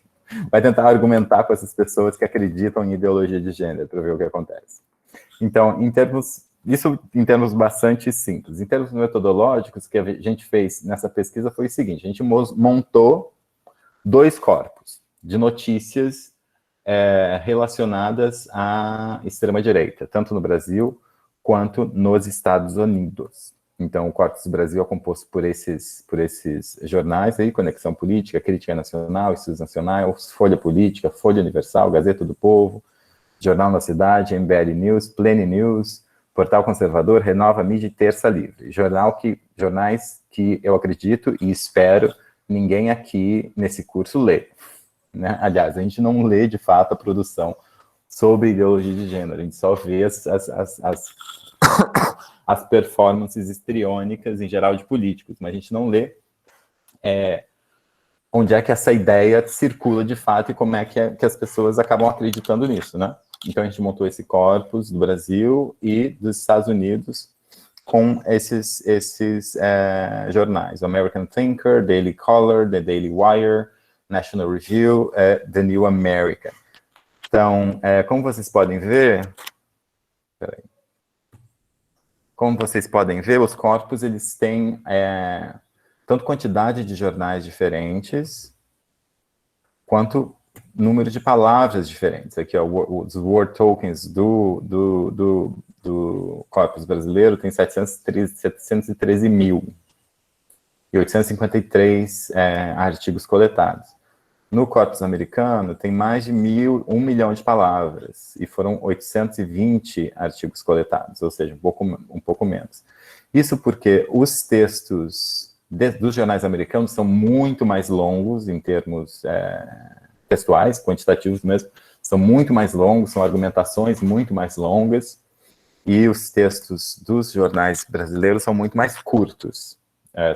Vai tentar argumentar com essas pessoas que acreditam em ideologia de gênero, para ver o que acontece. Então, isso em termos bastante simples. Em termos metodológicos, o que a gente fez nessa pesquisa foi o seguinte: a gente montou 2 corpos de notícias relacionadas à extrema-direita, tanto no Brasil quanto nos Estados Unidos. Então, o Corpus do Brasil é composto por esses jornais aí, Conexão Política, Crítica Nacional, Estudos Nacionais, Folha Política, Folha Universal, Gazeta do Povo, Jornal na Cidade, MBL News, Plene News, Portal Conservador, Renova Mídia e Terça Livre. Jornais que eu acredito e espero ninguém aqui nesse curso lê. Né? Aliás, a gente não lê de fato a produção sobre ideologia de gênero, a gente só vê as performances histriônicas, em geral, de políticos, mas a gente não lê onde é que essa ideia circula de fato e como é que as pessoas acabam acreditando nisso, né? Então, a gente montou esse corpus do Brasil e dos Estados Unidos com esses jornais. O American Thinker, Daily Caller, The Daily Wire, National Review, The New American. Então, como vocês podem ver... Peraí. Como vocês podem ver, os corpos, eles têm tanto quantidade de jornais diferentes, quanto número de palavras diferentes. Aqui, ó, os word tokens do corpus brasileiro tem 713 mil e 853 artigos coletados. No corpus americano, tem mais de 1 milhão de palavras, e foram 820 artigos coletados, ou seja, um pouco menos. Isso porque os textos dos jornais americanos são muito mais longos, em termos textuais, quantitativos mesmo, são muito mais longos, são argumentações muito mais longas, e os textos dos jornais brasileiros são muito mais curtos,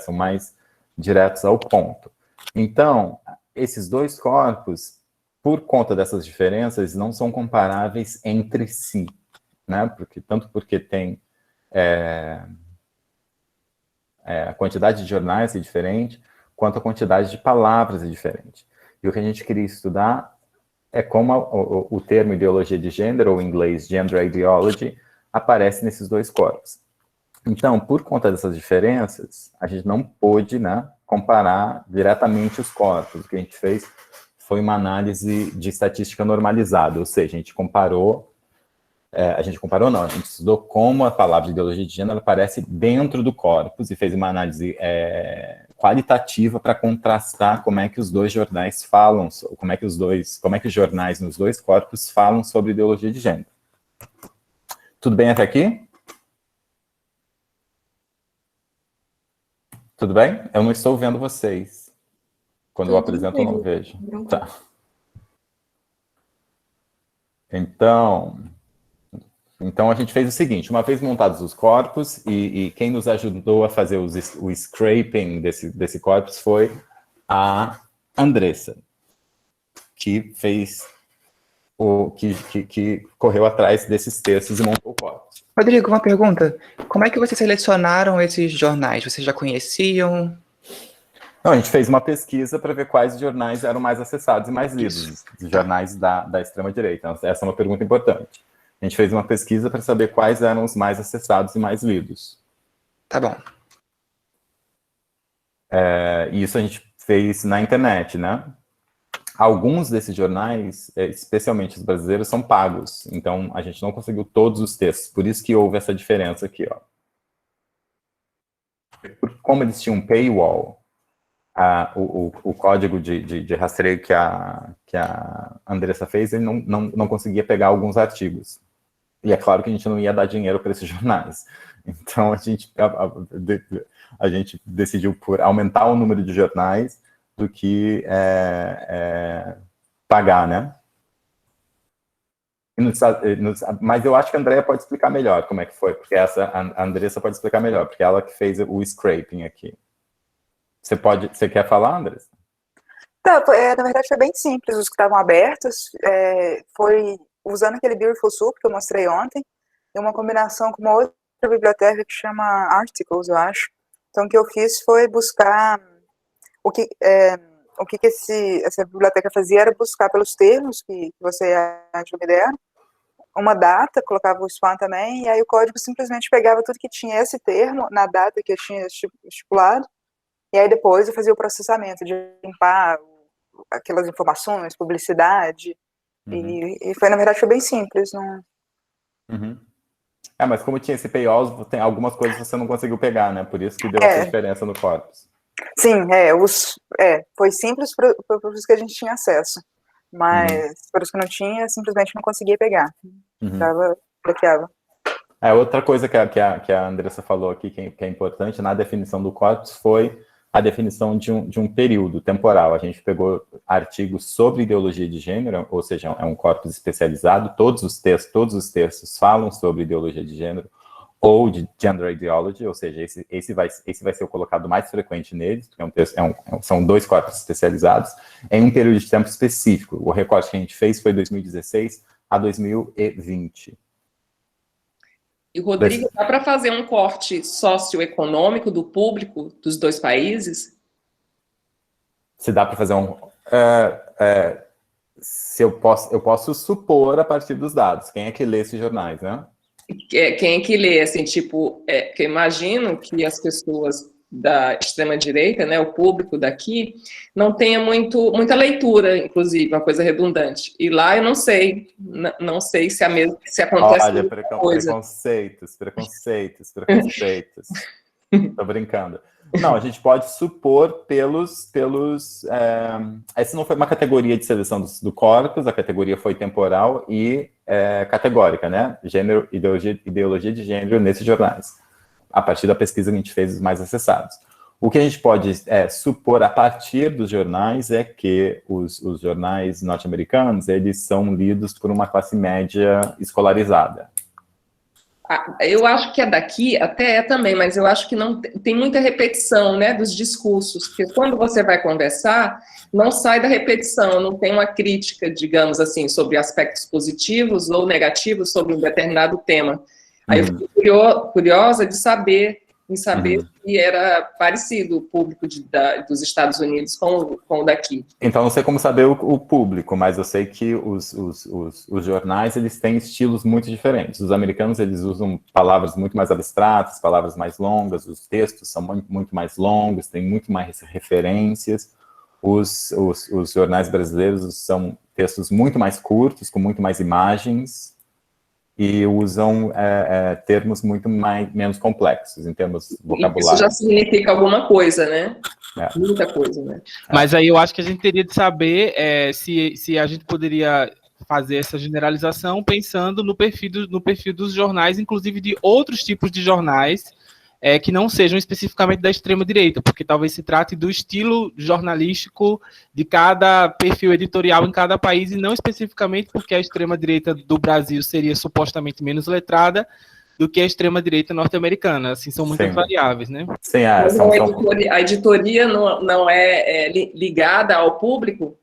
são mais diretos ao ponto. Então, esses 2 corpos, por conta dessas diferenças, não são comparáveis entre si, né? Tanto porque tem a quantidade de jornais é diferente, quanto a quantidade de palavras é diferente. E o que a gente queria estudar é como o termo ideologia de gênero, ou em inglês gender ideology, aparece nesses 2 corpos. Então, por conta dessas diferenças, a gente não pôde, né, comparar diretamente os corpos. O que a gente fez foi uma análise de estatística normalizada, ou seja, a gente estudou como a palavra ideologia de gênero aparece dentro do corpus e fez uma análise qualitativa para contrastar como é que os 2 jornais falam, como é que os jornais nos 2 corpos falam sobre ideologia de gênero. Tudo bem até aqui? Tudo bem? Eu não estou vendo vocês. Quando eu apresento, eu não vejo. Tá. Então, a gente fez o seguinte: uma vez montados os corpos, e quem nos ajudou a fazer o scraping desse corpus foi a Andressa, que fez que correu atrás desses textos e montou o corpus. Rodrigo, uma pergunta. Como é que vocês selecionaram esses jornais? Vocês já conheciam? Não, a gente fez uma pesquisa para ver quais jornais eram mais acessados e mais lidos, os jornais da extrema-direita. Então, essa é uma pergunta importante. A gente fez uma pesquisa para saber quais eram os mais acessados e mais lidos. Tá bom. E isso a gente fez na internet, né? Alguns desses jornais, especialmente os brasileiros, são pagos. Então, a gente não conseguiu todos os textos. Por isso que houve essa diferença aqui, ó. Como eles tinham um paywall, o código de rastreio que a Andressa fez, ele não conseguia pegar alguns artigos. E é claro que a gente não ia dar dinheiro para esses jornais. Então, a gente decidiu por aumentar o número de jornais do que pagar, né? Mas eu acho que a Andrea pode explicar melhor como é que foi, porque a Andressa pode explicar melhor, porque ela que fez o scraping aqui. Você quer falar, Andressa? Tá, na verdade foi bem simples, os que estavam abertos, foi usando aquele Beautiful Soup que eu mostrei ontem, e uma combinação com uma outra biblioteca que chama Articles, eu acho. Então o que eu fiz foi buscar, o que essa biblioteca fazia era buscar pelos termos que você me deram, uma data, colocava o spam também, e aí o código simplesmente pegava tudo que tinha esse termo na data que eu tinha estipulado, e aí depois eu fazia o processamento de limpar aquelas informações, publicidade, e foi, na verdade, foi bem simples. Não... Mas como tinha esse payout, tem algumas coisas você não conseguiu pegar, né? Por isso que deu essa diferença no corpus. Sim, foi simples para os que a gente tinha acesso, mas para os que não tinha, simplesmente não conseguia pegar. Bloqueava. Outra coisa que a Andressa falou aqui, que é importante na definição do corpus, foi a definição de um período temporal. A gente pegou artigos sobre ideologia de gênero, ou seja, é um corpus especializado, todos os textos falam sobre ideologia de gênero, ou de gender ideology, ou seja, esse vai ser o colocado mais frequente neles, porque são 2 corpos especializados, em um período de tempo específico. O recorte que a gente fez foi 2016 a 2020. E, Rodrigo, dá para fazer um corte socioeconômico do público dos 2 países? Se dá para fazer se eu posso supor a partir dos dados. Quem é que lê esses jornais, né? Quem é que lê, assim, tipo, que eu imagino que as pessoas da extrema-direita, né, o público daqui, não tenha muita leitura, inclusive, uma coisa redundante. E lá eu não sei se acontece Olha, coisa. preconceitos. Tô brincando. Não, a gente pode supor essa não foi uma categoria de seleção do corpus, a categoria foi temporal e categórica, né? Gênero, ideologia de gênero nesses jornais, a partir da pesquisa que a gente fez, os mais acessados. O que a gente pode supor a partir dos jornais é que os jornais norte-americanos, eles são lidos por uma classe média escolarizada. Eu acho que daqui, até também, mas eu acho que não tem muita repetição, né, dos discursos, porque quando você vai conversar, não sai da repetição, não tem uma crítica, digamos assim, sobre aspectos positivos ou negativos sobre um determinado tema. Aí eu fiquei curiosa de saber se era parecido o público dos Estados Unidos com o daqui. Então, não sei como saber o público, mas eu sei que os jornais, eles têm estilos muito diferentes. Os americanos, eles usam palavras muito mais abstratas, palavras mais longas, os textos são muito mais longos, tem muito mais referências. Os jornais brasileiros são textos muito mais curtos, com muito mais imagens, e usam termos menos complexos, em termos vocabulários. Isso já significa alguma coisa, né? Muita coisa, né? Mas aí eu acho que a gente teria de saber se a gente poderia fazer essa generalização pensando no perfil dos jornais, inclusive de outros tipos de jornais, que não sejam especificamente da extrema-direita, porque talvez se trate do estilo jornalístico de cada perfil editorial em cada país, e não especificamente porque a extrema-direita do Brasil seria supostamente menos letrada do que a extrema-direita norte-americana. Assim, são muitas variáveis, né? Sim, a editoria não é ligada ao público?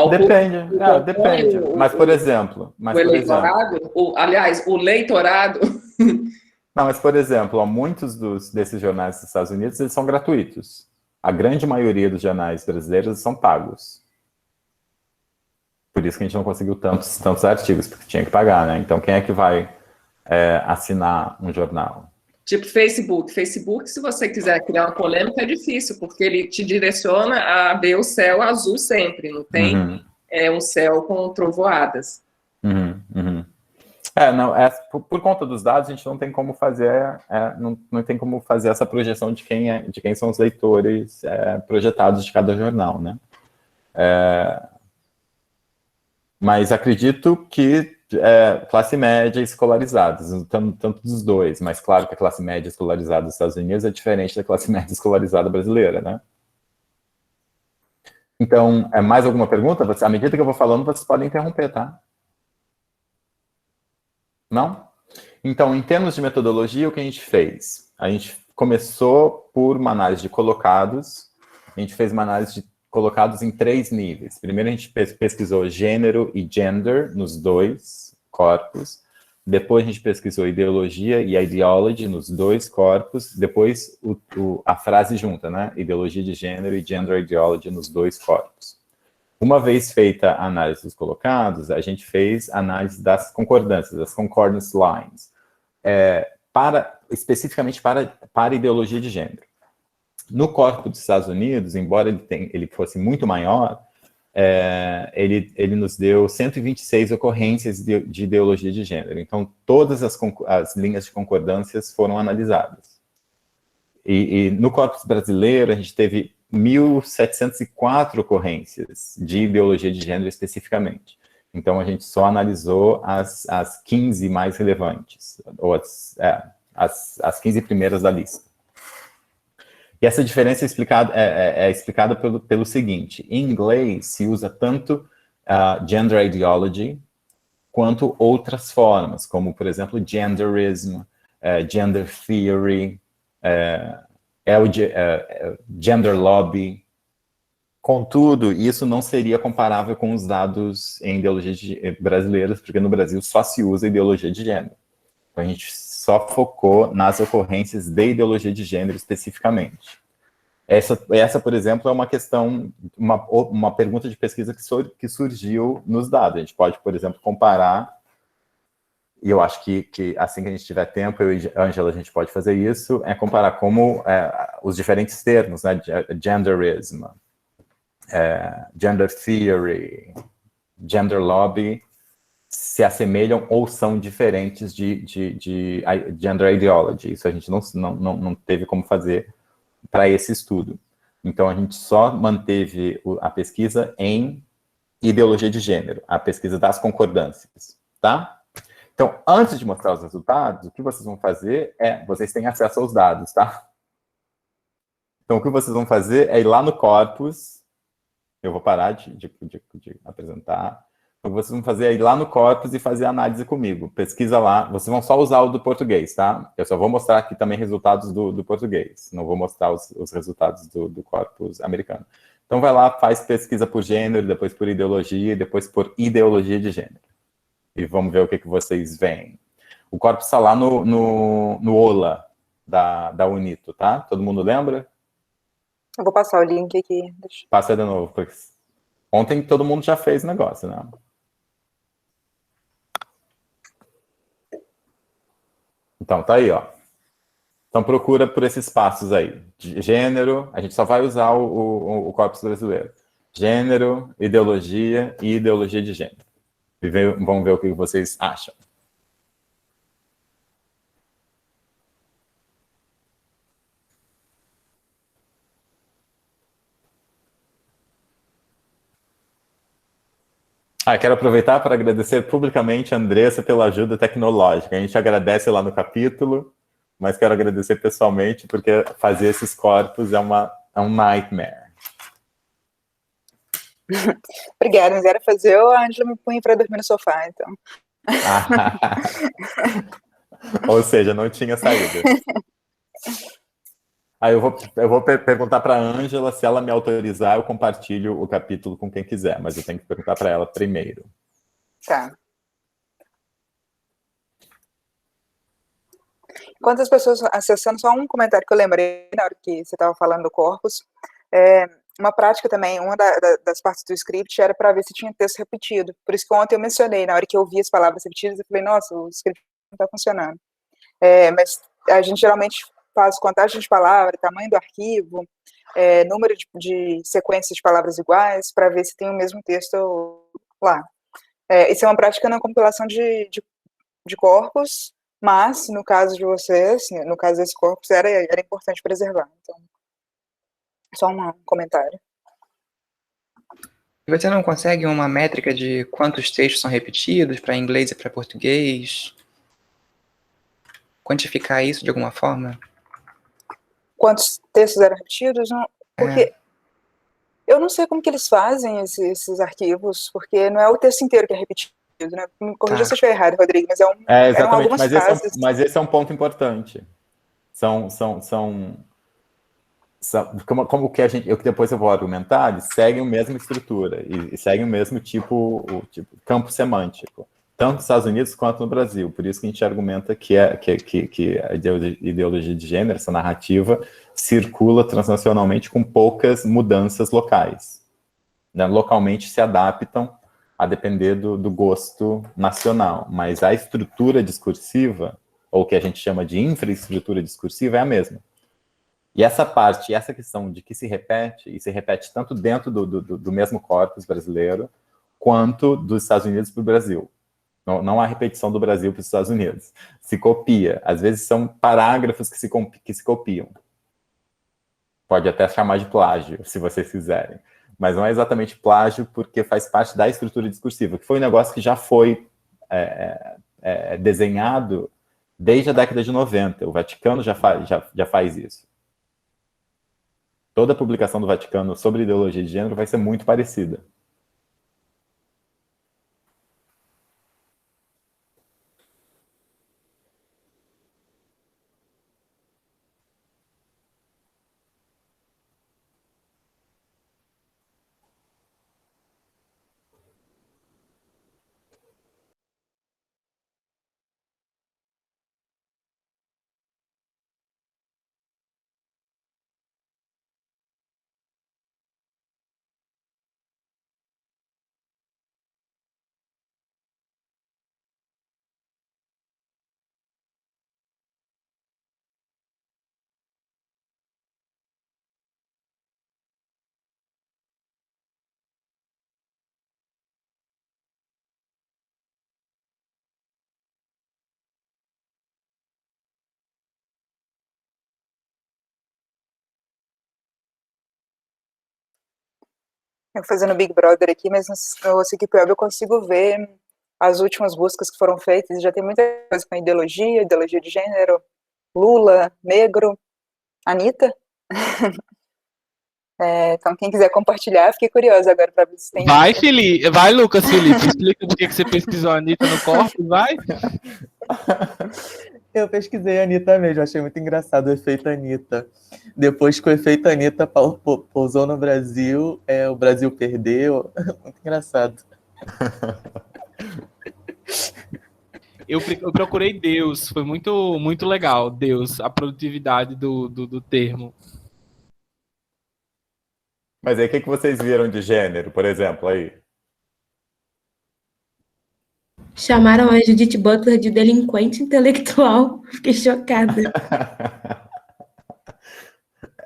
Depende, depende. Mas, por exemplo... o eleitorado? Aliás, o leitorado... Não, mas, por exemplo, muitos desses jornais dos Estados Unidos, eles são gratuitos. A grande maioria dos jornais brasileiros são pagos. Por isso que a gente não conseguiu tantos artigos, porque tinha que pagar, né? Então, quem é que vai assinar um jornal? Tipo Facebook. Facebook, se você quiser criar uma polêmica, é difícil, porque ele te direciona a ver o céu azul sempre, não tem um céu com trovoadas. Por conta dos dados, a gente não tem como fazer, não tem como fazer essa projeção de quem são os leitores projetados de cada jornal, né? Mas acredito que classe média escolarizados, tanto dos dois, mas claro que a classe média escolarizada dos Estados Unidos é diferente da classe média escolarizada brasileira, né? Então, mais alguma pergunta? À medida que eu vou falando, vocês podem interromper, tá? Não? Então, em termos de metodologia, o que a gente fez? A gente começou por uma análise de colocados. A gente fez uma análise de colocados em 3 níveis. Primeiro a gente pesquisou gênero e gender nos 2 corpos. Depois a gente pesquisou ideologia e ideology nos 2 corpos. Depois a frase junta, né? Ideologia de gênero e gender ideology nos 2 corpos. Uma vez feita a análise dos colocados, a gente fez a análise das concordâncias, das concordance lines, especificamente para a ideologia de gênero. No corpo dos Estados Unidos, embora ele fosse muito maior, ele nos deu 126 ocorrências de ideologia de gênero. Então, todas as linhas de concordâncias foram analisadas. E no corpus brasileiro, a gente teve 1.704 ocorrências de ideologia de gênero especificamente. Então, a gente só analisou as 15 mais relevantes, ou as 15 primeiras da lista. E essa diferença é explicada pelo seguinte: em inglês se usa tanto gender ideology quanto outras formas, como, por exemplo, genderism, gender theory, gender lobby. Contudo, isso não seria comparável com os dados em ideologia brasileiras, porque no Brasil só se usa ideologia de gênero. Então, a gente só focou nas ocorrências de ideologia de gênero especificamente. Essa, por exemplo, é uma questão, uma pergunta de pesquisa que surgiu nos dados. A gente pode, por exemplo, comparar, e eu acho que assim que a gente tiver tempo, eu e a Ângela, a gente pode fazer isso, comparar como os diferentes termos, né, genderism, gender theory, gender lobby, se assemelham ou são diferentes de gender ideology. Isso a gente não teve como fazer para esse estudo. Então, a gente só manteve a pesquisa em ideologia de gênero, a pesquisa das concordâncias, tá? Então, antes de mostrar os resultados, o que vocês vão fazer vocês têm acesso aos dados, tá? Então, o que vocês vão fazer é ir lá no corpus, eu vou parar de apresentar. O que vocês vão fazer é ir lá no corpus e fazer a análise comigo. Pesquisa lá, vocês vão só usar o do português, tá? Eu só vou mostrar aqui também resultados do português. Não vou mostrar os resultados do corpus americano. Então vai lá, faz pesquisa por gênero, depois por ideologia, depois por ideologia de gênero. E vamos ver o que vocês veem. O corpus está lá no OLA da UNITO, tá? Todo mundo lembra? Eu vou passar o link aqui. Passa de novo, porque ontem todo mundo já fez o negócio, né? Então, tá aí, ó. Então, procura por esses passos aí. Gênero, a gente só vai usar o corpus brasileiro. Gênero, ideologia e ideologia de gênero. E vamos ver o que vocês acham. Quero aproveitar para agradecer publicamente a Andressa pela ajuda tecnológica. A gente agradece lá no capítulo, mas quero agradecer pessoalmente, porque fazer esses corpos é um nightmare. Obrigada, mas era fazer, a Ângela me punha para dormir no sofá, então. Ou seja, não tinha saída. Eu vou perguntar para a Ângela, se ela me autorizar, eu compartilho o capítulo com quem quiser, mas eu tenho que perguntar para ela primeiro. Tá. Quantas pessoas acessando, só um comentário que eu lembrei na hora que você estava falando do corpus. Uma prática também, uma das partes do script era para ver se tinha texto repetido. Por isso que ontem eu mencionei, na hora que eu vi as palavras repetidas, eu falei, nossa, o script não está funcionando. Mas a gente geralmente faz contagem de palavras, tamanho do arquivo, número de sequências de palavras iguais, para ver se tem o mesmo texto lá. Isso é uma prática na compilação de corpos, mas, no caso de vocês, no caso desse corpus, era importante preservar. Então, só um comentário. Você não consegue uma métrica de quantos textos são repetidos para inglês e para português? Quantificar isso de alguma forma? Quantos textos eram repetidos? Não, porque eu não sei como que eles fazem esses arquivos, porque não é o texto inteiro que é repetido, né? Me corrija se eu estiver errado, Rodrigo, mas exatamente, mas esse é um ponto importante. como que depois eu vou argumentar, eles seguem a mesma estrutura e seguem o mesmo tipo campo semântico, tanto nos Estados Unidos quanto no Brasil. Por isso que a gente argumenta que a ideologia de gênero, essa narrativa, circula transnacionalmente com poucas mudanças locais. Né? Localmente se adaptam a depender do gosto nacional, mas a estrutura discursiva, ou o que a gente chama de infraestrutura discursiva, é a mesma. E essa parte, essa questão de que se repete, e se repete tanto dentro do mesmo corpus brasileiro, quanto dos Estados Unidos para o Brasil. Não há repetição do Brasil para os Estados Unidos. Se copia. Às vezes são parágrafos que se copiam. Pode até chamar de plágio, se vocês quiserem. Mas não é exatamente plágio, porque faz parte da estrutura discursiva, que foi um negócio que já foi desenhado desde a década de 90. O Vaticano já faz isso. Toda a publicação do Vaticano sobre ideologia de gênero vai ser muito parecida. Eu fazendo Big Brother aqui, mas no Wikipedia eu consigo ver as últimas buscas que foram feitas, e já tem muita coisa com ideologia de gênero, Lula, negro, Anitta. Então, quem quiser compartilhar, fiquei curiosa agora para ver se tem. Vai, Lucas Felipe, explica por que você pesquisou a Anitta no corpo, vai. Eu pesquisei a Anitta mesmo, achei muito engraçado o efeito Anitta. Depois que o efeito Anitta pousou no Brasil, o Brasil perdeu. Muito engraçado. Eu procurei Deus, foi muito, muito legal, Deus, a produtividade do termo. Mas aí, o que vocês viram de gênero, por exemplo, aí? Chamaram a Judith Butler de delinquente intelectual. Fiquei chocada.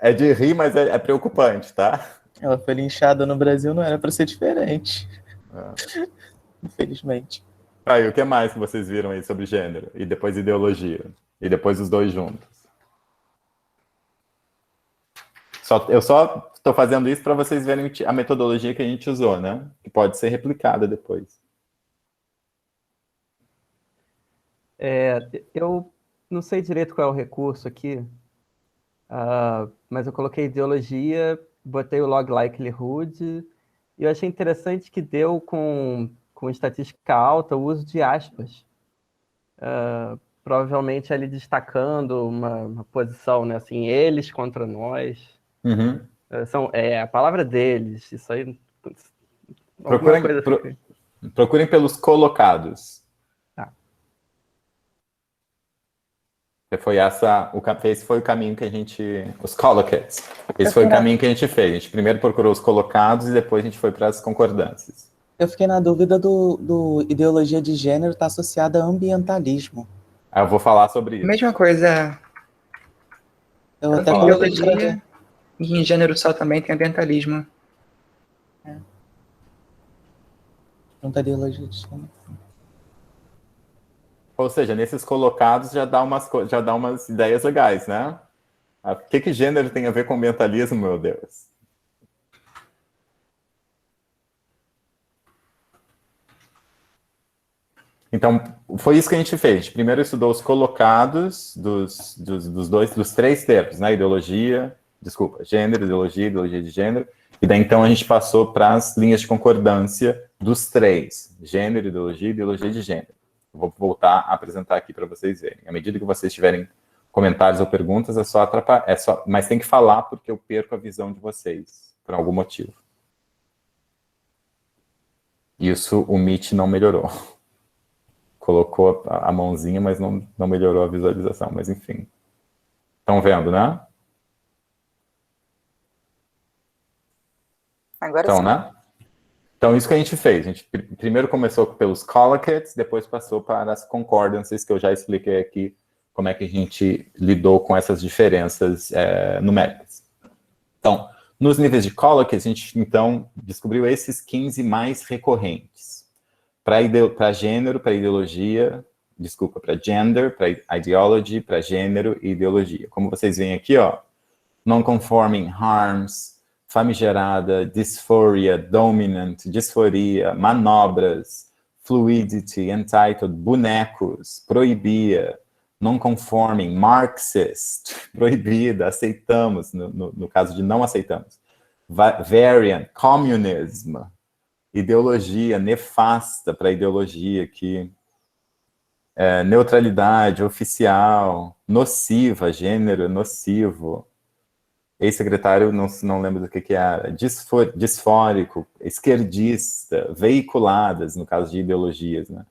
É de rir, mas é preocupante, tá? Ela foi linchada no Brasil, não era para ser diferente. Infelizmente. Aí, o que mais que vocês viram aí sobre gênero? E depois ideologia? E depois os dois juntos? Eu só estou fazendo isso para vocês verem a metodologia que a gente usou, né? Que pode ser replicada depois. Eu não sei direito qual é o recurso aqui, mas eu coloquei ideologia, botei o log likelihood, e eu achei interessante que deu com estatística alta o uso de aspas. Provavelmente ali destacando uma posição, né? Assim, eles contra nós. Uhum. A palavra deles, isso aí. Procurem pelos colocados. Esse foi o caminho que a gente... Os collocates. Esse foi o caminho que a gente fez. A gente primeiro procurou os colocados e depois a gente foi para as concordâncias. Eu fiquei na dúvida do ideologia de gênero estar associada a ambientalismo. Eu vou falar sobre isso. Mesma coisa. Eu até ideologia e em gênero só também tem ambientalismo. Não ideologia de gênero. Ou seja, nesses colocados já dá umas ideias legais, né? O que gênero tem a ver com ambientalismo, meu Deus? Então, foi isso que a gente fez. A gente primeiro estudou os colocados dos três termos, né? Gênero, ideologia de gênero. E daí, então, a gente passou para as linhas de concordância dos três. Gênero, ideologia de gênero. Vou voltar a apresentar aqui para vocês verem. À medida que vocês estiverem comentários ou perguntas, é só atrapalhar, mas tem que falar porque eu perco a visão de vocês, por algum motivo. Isso o Meet não melhorou. Colocou a mãozinha, mas não melhorou a visualização, mas enfim. Estão vendo, né? Agora então, sim. Né? Então, isso que a gente fez. A gente primeiro começou pelos collocates, depois passou para as concordances, que eu já expliquei aqui como é que a gente lidou com essas diferenças numéricas. Então, nos níveis de collocates, a gente, então, descobriu esses 15 mais recorrentes. Para gênero, para ideologia, desculpa, para gender, para ideology, para gênero e ideologia. Como vocês veem aqui, ó, non-conforming, harms, famigerada, dysphoria, dominant, disforia, manobras, fluidity, entitled, bonecos, proibia, non-conforming, marxist, proibida, aceitamos, no caso de não aceitamos, variant, communism, ideologia, nefasta para ideologia, que neutralidade, oficial, nociva, gênero, nocivo, ex-secretário, não lembro do que era, disfórico, esquerdista, veiculadas, no caso de ideologias, né?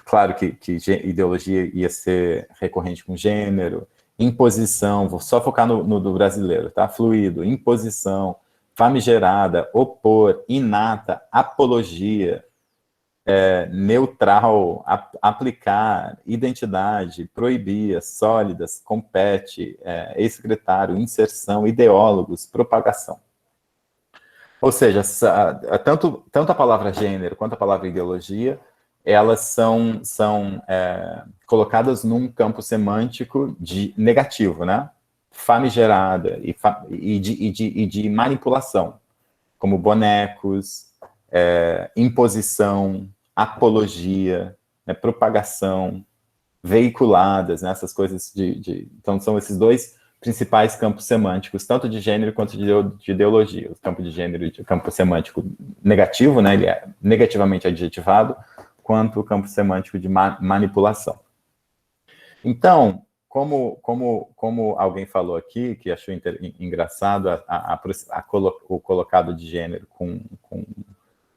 Claro que ideologia ia ser recorrente com gênero, imposição, vou só focar no do brasileiro, tá? Fluido, imposição, famigerada, opor, inata, apologia, neutral, aplicar, identidade, proibir, sólidas, compete, ex-secretário, inserção, ideólogos, propagação. Ou seja, tanto a palavra gênero quanto a palavra ideologia, elas são colocadas num campo semântico de negativo, né? Famigerada e de manipulação, como bonecos, imposição, apologia, né, propagação, veiculadas, né, essas coisas Então, são esses dois principais campos semânticos, tanto de gênero quanto de ideologia. O campo de gênero e o campo semântico negativo, né, ele é negativamente adjetivado, quanto o campo semântico de manipulação. Então, como alguém falou aqui, que achou engraçado o colocado de gênero com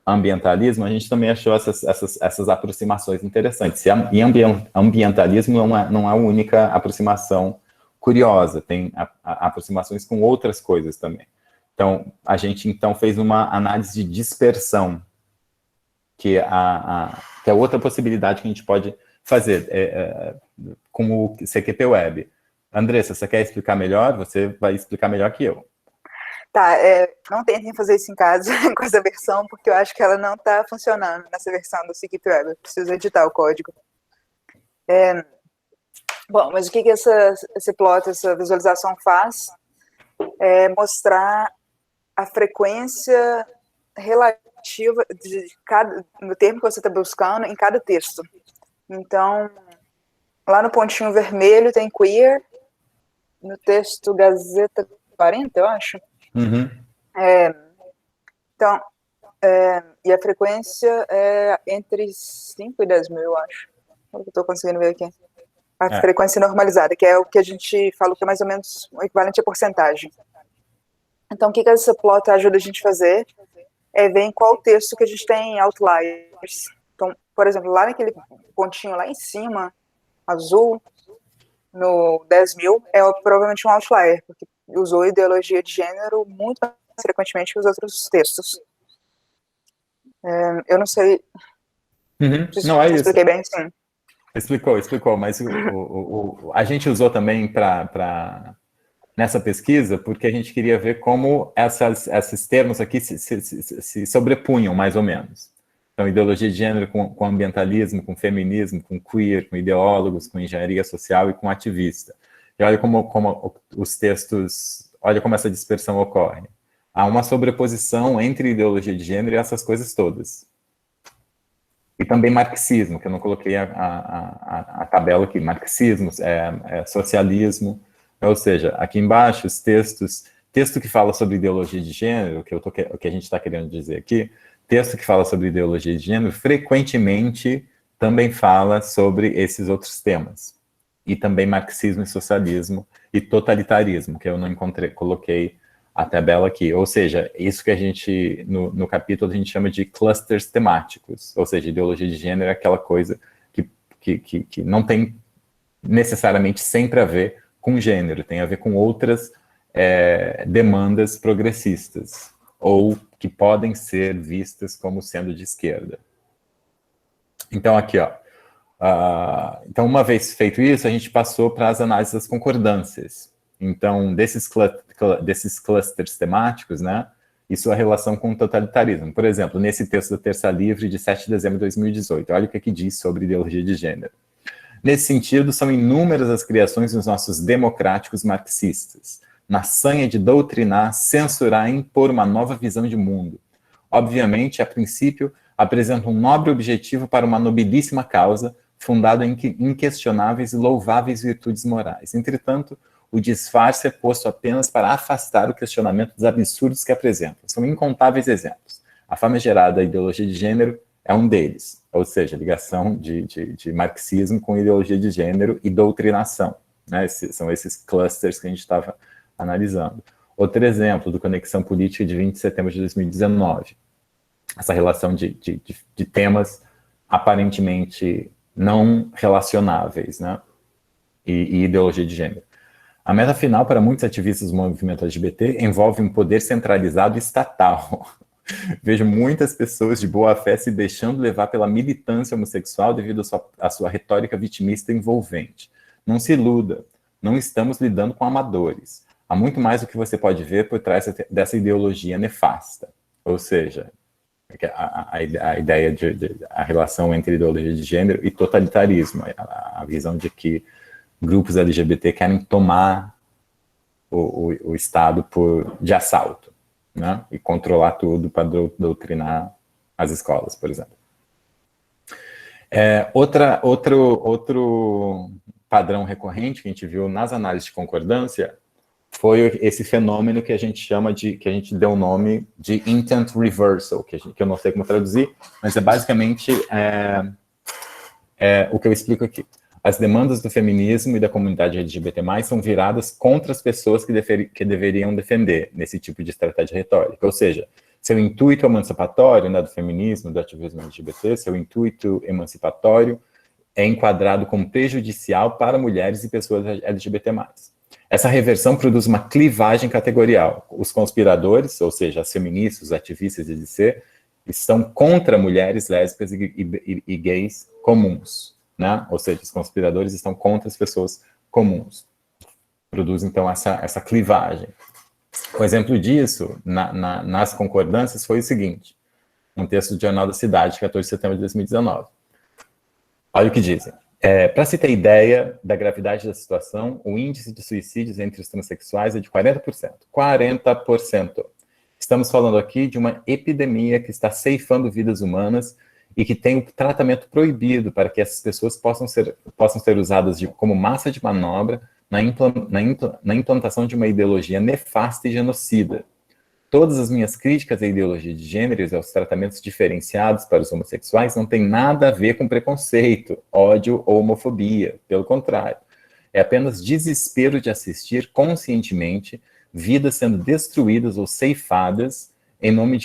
ambientalismo, a gente também achou essas aproximações interessantes. E ambientalismo não é a única aproximação curiosa, tem aproximações com outras coisas também. Então, a gente fez uma análise de dispersão, que é outra possibilidade que a gente pode fazer com o CQP Andressa, você quer explicar melhor? Você vai explicar melhor que eu. Tá, não tentem fazer isso em casa com essa versão, porque eu acho que ela não está funcionando nessa versão do CQP. Preciso editar o código. Bom, mas o que esse plot, essa visualização faz? É mostrar a frequência relativa no termo que você está buscando em cada texto. Então, lá no pontinho vermelho tem queer, no texto Gazeta 40, eu acho. Uhum. Então, e a frequência é entre 5 e 10 mil, eu acho. Eu estou conseguindo ver aqui. A frequência normalizada, que é o que a gente falou que é mais ou menos o equivalente à porcentagem. Então, o que essa plot ajuda a gente a fazer é ver em qual texto que a gente tem outliers. Então, por exemplo, lá naquele pontinho lá em cima, azul, no 10 mil, é provavelmente um outlier, porque usou ideologia de gênero muito mais frequentemente que os outros textos. Eu não sei. Não, é isso. Expliquei bem, sim. Explicou, mas a gente usou também nessa pesquisa, porque a gente queria ver como esses termos aqui se sobrepunham, mais ou menos. Então, ideologia de gênero com ambientalismo, com feminismo, com queer, com ideólogos, com engenharia social e com ativista. E olha como os textos, olha como essa dispersão ocorre. Há uma sobreposição entre ideologia de gênero e essas coisas todas. E também marxismo, que eu não coloquei a tabela aqui, marxismo, socialismo, ou seja, aqui embaixo os texto que fala sobre ideologia de gênero, que a gente está querendo dizer aqui, texto que fala sobre ideologia de gênero, frequentemente também fala sobre esses outros temas. e também marxismo e socialismo, e totalitarismo, que eu não coloquei a tabela aqui. Ou seja, isso que a gente, no capítulo, a gente chama de clusters temáticos, ou seja, ideologia de gênero é aquela coisa que não tem necessariamente sempre a ver com gênero, tem a ver com outras demandas progressistas, ou que podem ser vistas como sendo de esquerda. Então, aqui, ó. Então, uma vez feito isso, a gente passou para as análises das concordâncias. Então, desses clusters temáticos, né, e sua relação com o totalitarismo. Por exemplo, nesse texto da Terça Livre, de 7 de dezembro de 2018, olha o que aqui diz sobre ideologia de gênero. Nesse sentido, são inúmeras as criações dos nossos democráticos marxistas, na sanha de doutrinar, censurar e impor uma nova visão de mundo. Obviamente, a princípio, apresentam um nobre objetivo para uma nobilíssima causa, fundada em inquestionáveis e louváveis virtudes morais. Entretanto, o disfarce é posto apenas para afastar o questionamento dos absurdos que apresentam. São incontáveis exemplos. A famigerada ideologia de gênero é um deles, ou seja, ligação de marxismo com ideologia de gênero e doutrinação, né? São esses clusters que a gente estava analisando. Outro exemplo, do Conexão Política de 20 de setembro de 2019. Essa relação de temas aparentemente não relacionáveis, né? E ideologia de gênero. A meta final para muitos ativistas do movimento LGBT envolve um poder centralizado estatal. Vejo muitas pessoas de boa fé se deixando levar pela militância homossexual devido à sua retórica vitimista envolvente. Não se iluda, não estamos lidando com amadores. Há muito mais do que você pode ver por trás dessa ideologia nefasta. Ou seja, a ideia a relação entre ideologia de gênero e totalitarismo, a visão de que grupos LGBT querem tomar o Estado de assalto, né? E controlar tudo para doutrinar as escolas, por exemplo. Outro padrão recorrente que a gente viu nas análises de concordância foi esse fenômeno que a gente chama que a gente deu o nome de intent reversal, que eu não sei como traduzir, mas é basicamente o que eu explico aqui. As demandas do feminismo e da comunidade LGBT+, são viradas contra as pessoas que deveriam defender nesse tipo de estratégia retórica. Ou seja, seu intuito emancipatório, né, do feminismo, do ativismo LGBT, seu intuito emancipatório é enquadrado como prejudicial para mulheres e pessoas LGBT+. Essa reversão produz uma clivagem categorial. Os conspiradores, ou seja, as feministas, os ativistas etc., estão contra mulheres lésbicas e gays comuns, né? Ou seja, os conspiradores estão contra as pessoas comuns. Produz, então, essa clivagem. Um exemplo disso, nas concordâncias, foi o seguinte. Um texto do Jornal da Cidade, 14 de setembro de 2019. Olha o que dizem. Para se ter ideia da gravidade da situação, o índice de suicídios entre os transexuais é de 40%. 40%. Estamos falando aqui de uma epidemia que está ceifando vidas humanas e que tem o tratamento proibido para que essas pessoas possam ser usadas como massa de manobra na implantação de uma ideologia nefasta e genocida. Todas as minhas críticas à ideologia de gênero e aos tratamentos diferenciados para os homossexuais não têm nada a ver com preconceito, ódio ou homofobia. Pelo contrário, é apenas desespero de assistir conscientemente vidas sendo destruídas ou ceifadas em nome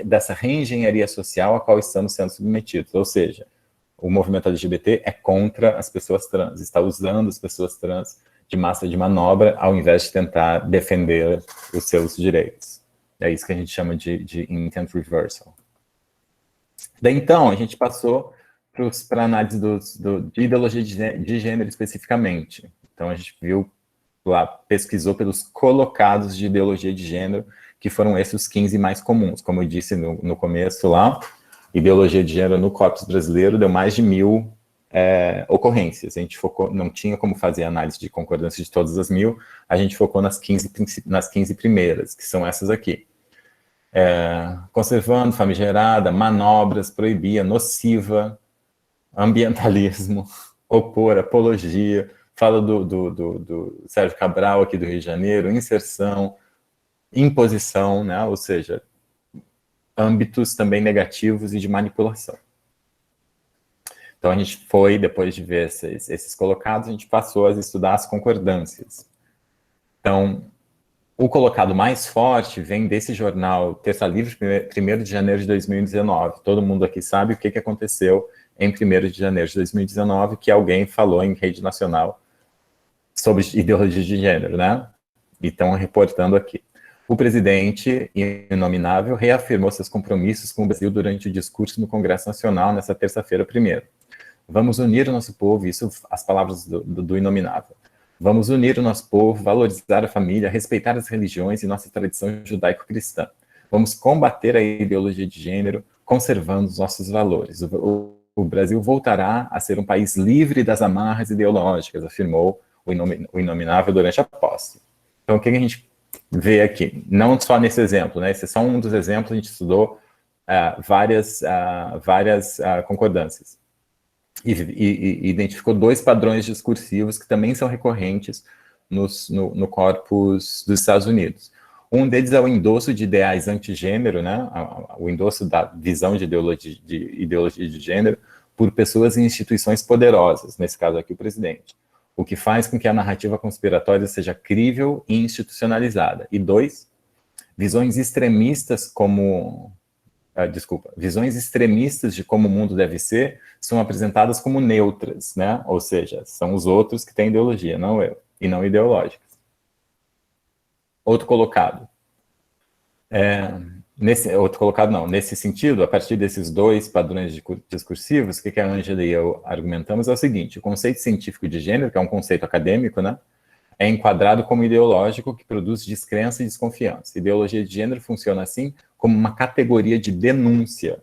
dessa reengenharia social a qual estamos sendo submetidos. Ou seja, o movimento LGBT é contra as pessoas trans, está usando as pessoas trans de massa de manobra ao invés de tentar defender os seus direitos. É isso que a gente chama de intent reversal. Daí, então, a gente passou para a análise de ideologia de gênero especificamente. Então, a gente pesquisou pelos colocados de ideologia de gênero, que foram esses os 15 mais comuns. Como eu disse no começo lá, ideologia de gênero no corpus brasileiro deu mais de 1.000 ocorrências. A gente focou, não tinha como fazer análise de concordância de todas as 1.000, a gente focou nas 15 primeiras, que são essas aqui. Conservando, famigerada, manobras, proibia, nociva, ambientalismo, opor, apologia, fala do Sérgio Cabral aqui do Rio de Janeiro, inserção, imposição, né? Ou seja, âmbitos também negativos e de manipulação. Então, a gente foi, depois de ver esses colocados, a gente passou a estudar as concordâncias. Então, o colocado mais forte vem desse jornal Terça Livre, 1º de janeiro de 2019. Todo mundo aqui sabe o que aconteceu em 1º de janeiro de 2019, que alguém falou em rede nacional sobre ideologia de gênero, né? E estão reportando aqui. O presidente inominável reafirmou seus compromissos com o Brasil durante o discurso no Congresso Nacional nessa terça-feira 1º. Vamos unir o nosso povo, isso as palavras do inominável. Vamos unir o nosso povo, valorizar a família, respeitar as religiões e nossa tradição judaico-cristã. Vamos combater a ideologia de gênero, conservando os nossos valores. O Brasil voltará a ser um país livre das amarras ideológicas, afirmou o inominável durante a posse. Então, o que a gente vê aqui? Não só nesse exemplo, né? Esse é só um dos exemplos, a gente estudou várias concordâncias. E identificou 2 padrões discursivos que também são recorrentes no corpus dos Estados Unidos. Um deles é o endosso de ideais antigênero, né? O endosso da visão de ideologia de gênero por pessoas e instituições poderosas, nesse caso aqui o presidente, o que faz com que a narrativa conspiratória seja crível e institucionalizada. E 2, visões extremistas visões extremistas de como o mundo deve ser são apresentadas como neutras, né? Ou seja, são os outros que têm ideologia, não eu, e não ideológicas. Outro colocado. Nesse sentido, a partir desses 2 padrões discursivos, o que a Ângela e eu argumentamos é o seguinte: o conceito científico de gênero, que é um conceito acadêmico, né, é enquadrado como ideológico que produz descrença e desconfiança. Ideologia de gênero funciona assim como uma categoria de denúncia,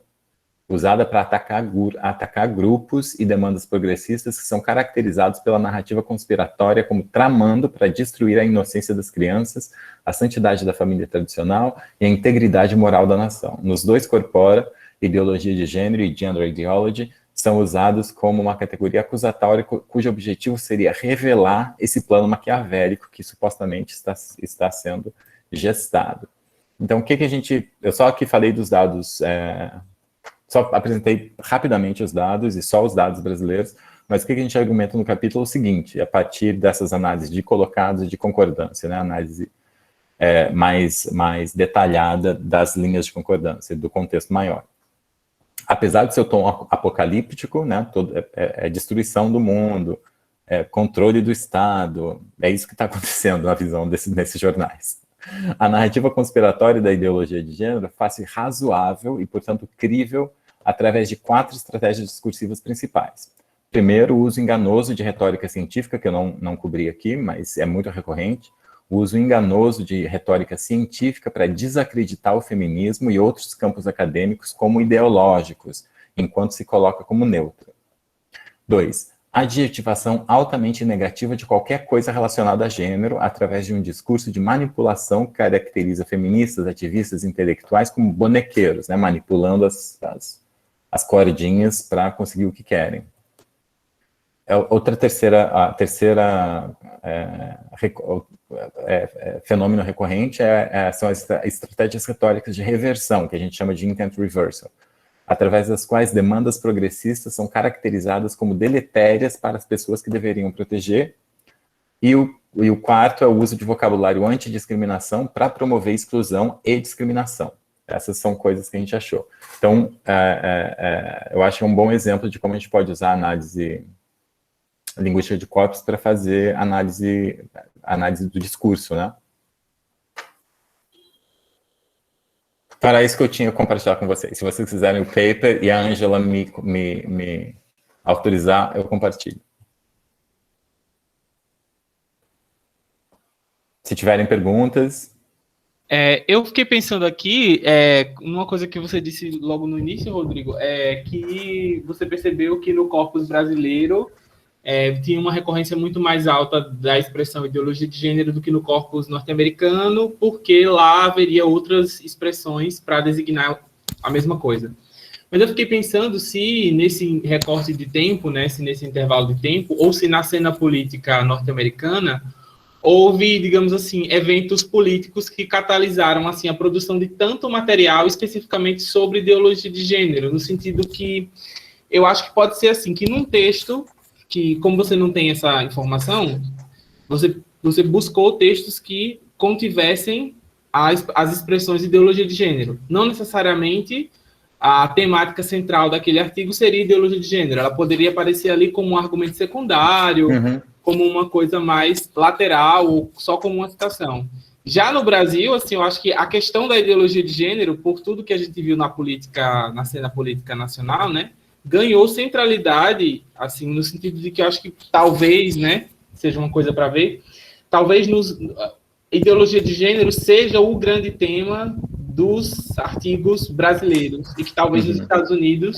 usada para atacar grupos e demandas progressistas que são caracterizados pela narrativa conspiratória como tramando para destruir a inocência das crianças, a santidade da família tradicional e a integridade moral da nação. Nos 2 corpora, ideologia de gênero e gender ideology são usados como uma categoria acusatória cujo objetivo seria revelar esse plano maquiavélico que supostamente está sendo gestado. Então, eu só aqui falei dos dados, só apresentei rapidamente os dados e só os dados brasileiros, mas o que a gente argumenta no capítulo é o seguinte: a partir dessas análises de colocados e de concordância, né, análise mais detalhada das linhas de concordância, do contexto maior. Apesar do seu tom apocalíptico, né, é destruição do mundo, controle do Estado, é isso que está acontecendo na visão desses jornais. A narrativa conspiratória da ideologia de gênero faz-se razoável e, portanto, crível através de 4 estratégias discursivas principais. Primeiro, o uso enganoso de retórica científica, que eu não cobri aqui, mas é muito recorrente. O uso enganoso de retórica científica para desacreditar o feminismo e outros campos acadêmicos como ideológicos, enquanto se coloca como neutro. 2. Adjetivação altamente negativa de qualquer coisa relacionada a gênero, através de um discurso de manipulação que caracteriza feministas, ativistas intelectuais como bonequeiros, né, manipulando as cordinhas para conseguir o que querem. A terceira fenômeno recorrente são as estratégias retóricas de reversão, que a gente chama de intent reversal, através das quais demandas progressistas são caracterizadas como deletérias para as pessoas que deveriam proteger. E o quarto é o uso de vocabulário antidiscriminação para promover exclusão e discriminação. Essas são coisas que a gente achou. Então, eu acho que é um bom exemplo de como a gente pode usar a análise linguística de corpos para fazer análise do discurso, né? Para isso que eu tinha que compartilhar com vocês. Se vocês quiserem o paper e a Ângela me autorizar, eu compartilho. Se tiverem perguntas... Eu fiquei pensando aqui, uma coisa que você disse logo no início, Rodrigo, é que você percebeu que no corpus brasileiro tinha uma recorrência muito mais alta da expressão ideologia de gênero do que no corpus norte-americano, porque lá haveria outras expressões para designar a mesma coisa. Mas eu fiquei pensando se nesse recorte de tempo, né, se nesse intervalo de tempo, ou se na cena política norte-americana houve, digamos assim, eventos políticos que catalisaram assim, a produção de tanto material especificamente sobre ideologia de gênero, no sentido que eu acho que pode ser assim, que num texto, que como você não tem essa informação, você buscou textos que contivessem as expressões de ideologia de gênero. Não necessariamente a temática central daquele artigo seria ideologia de gênero. Ela poderia aparecer ali como um argumento secundário, como uma coisa mais lateral, ou só como uma citação. Já no Brasil, assim, eu acho que a questão da ideologia de gênero, por tudo que a gente viu na política, na cena política nacional, né, ganhou centralidade, assim, no sentido de que eu acho que talvez, né, seja uma coisa para ver, talvez ideologia de gênero seja o grande tema dos artigos brasileiros e que talvez nos Estados Unidos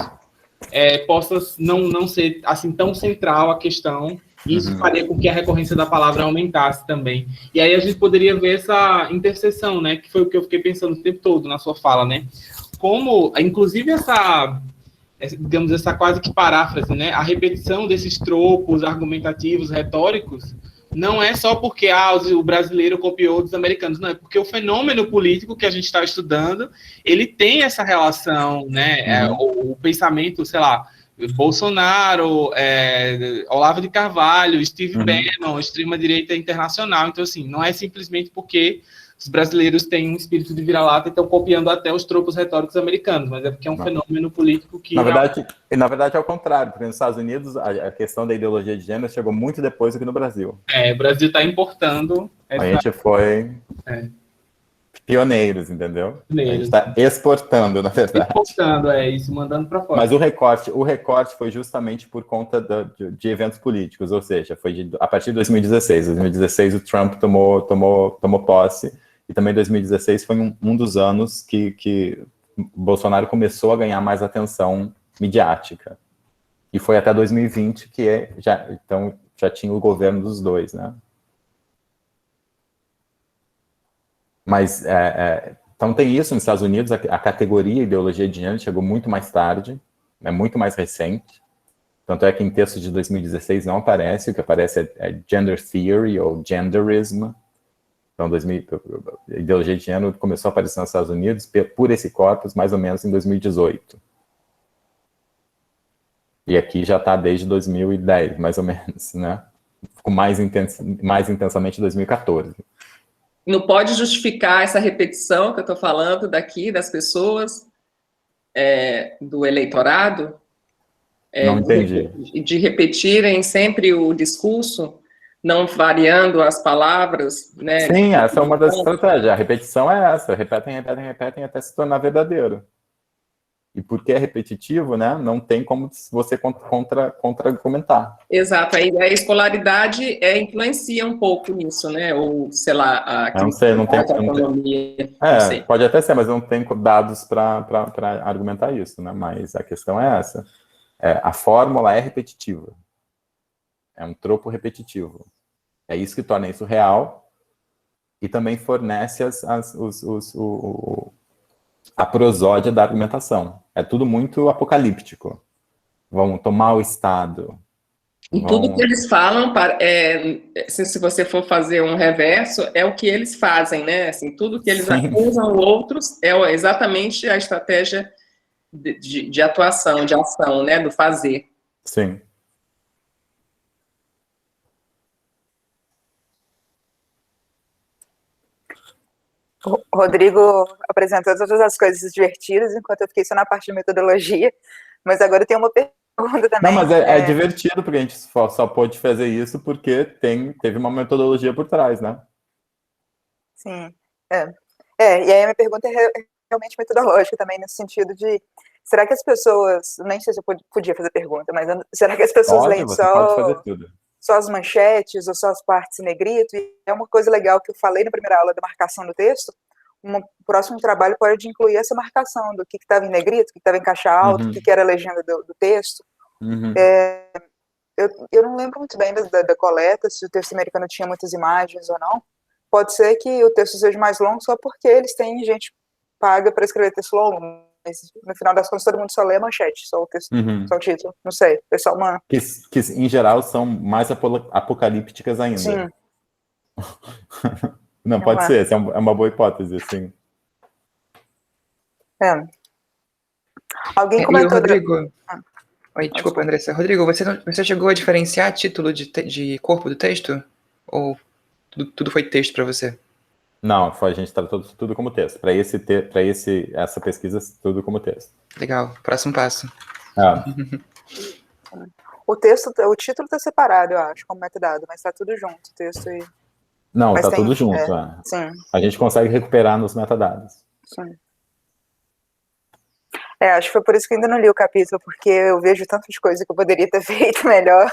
possa não ser assim tão central a questão. Isso faria com que a recorrência da palavra aumentasse também. E aí a gente poderia ver essa interseção, né? Que foi o que eu fiquei pensando o tempo todo na sua fala, né? Como, inclusive, digamos, essa quase que paráfrase, né? A repetição desses tropos argumentativos, retóricos, não é só porque o brasileiro copiou dos americanos, não, é porque o fenômeno político que a gente está estudando, ele tem essa relação, né? O pensamento, sei lá, Bolsonaro, Olavo de Carvalho, Steve Bannon, extrema-direita internacional. Então, assim, não é simplesmente porque os brasileiros têm um espírito de vira-lata e estão copiando até os tropos retóricos americanos, mas é porque é um fenômeno político que... Na verdade, é o contrário, porque nos Estados Unidos a questão da ideologia de gênero chegou muito depois do que no Brasil. O Brasil está importando... A gente foi... pioneiros, entendeu? A gente está exportando, na verdade. Exportando, isso, mandando para fora. Mas o recorte foi justamente por conta de eventos políticos, ou seja, foi a partir de 2016. Em 2016 o Trump tomou posse, e também 2016 foi um dos anos que Bolsonaro começou a ganhar mais atenção midiática. E foi até 2020 que já tinha o governo dos dois, né? Mas, então tem isso nos Estados Unidos, a categoria ideologia de gênero chegou muito mais tarde, é muito mais recente, tanto é que em textos de 2016 não aparece, o que aparece é gender theory ou genderism. Então, a ideologia de gênero começou a aparecer nos Estados Unidos por esse corpus mais ou menos em 2018. E aqui já está desde 2010, mais ou menos, né? Com mais intensamente em 2014. Não pode justificar essa repetição que eu estou falando daqui, das pessoas, do eleitorado? Não entendi. De repetirem sempre o discurso, não variando as palavras, né? Sim, essa é uma das estratégias. A repetição é essa. Repetem até se tornar verdadeiro. E porque é repetitivo, né, não tem como você contra-argumentar. Exato, a escolaridade influencia um pouco nisso, né? Ou, sei lá, não sei. Pode até ser, mas não tem dados para argumentar isso, né? Mas a questão é essa. A fórmula é repetitiva. É um tropo repetitivo. É isso que torna isso real e também fornece a prosódia da argumentação. É tudo muito apocalíptico. Vão tomar o Estado. E tudo que eles falam, se você for fazer um reverso, é o que eles fazem, né? Assim, tudo que eles acusam outros é exatamente a estratégia de atuação, de ação, né? Do fazer. Sim. O Rodrigo apresentou todas as coisas divertidas, enquanto eu fiquei só na parte de metodologia, mas agora eu tenho uma pergunta também. Não, mas é divertido, porque a gente só pôde fazer isso porque teve uma metodologia por trás, né? Sim. E aí a minha pergunta é realmente metodológica também, nesse sentido de, será que as pessoas, nem sei se eu podia fazer pergunta, mas será que as pessoas leem só as manchetes ou só as partes em negrito? E é uma coisa legal que eu falei na primeira aula da marcação do texto. Um próximo trabalho pode incluir essa marcação do que estava em negrito, o que estava em caixa alta, o que era a legenda do texto. Eu não lembro muito bem da coleta, se o texto americano tinha muitas imagens ou não. Pode ser que o texto seja mais longo só porque eles têm gente paga para escrever texto longo, mas no final das contas todo mundo só lê a manchete, só o texto, só o título, não sei, pessoal, que em geral são mais apocalípticas ainda. Sim. Não, pode ser, essa é uma boa hipótese, assim. Alguém comentou... Rodrigo, Oi, desculpa, Andressa. Rodrigo, você chegou a diferenciar título de corpo do texto? Ou tudo foi texto para você? Não, a gente tratou tudo como texto. Para essa pesquisa, tudo como texto. Legal, próximo passo. O título está separado, eu acho, como metadado, mas está tudo junto, texto e... Não, mas está tudo junto. Sim. A gente consegue recuperar nos metadados. Sim. Acho que foi por isso que eu ainda não li o capítulo, porque eu vejo tantas coisas que eu poderia ter feito melhor.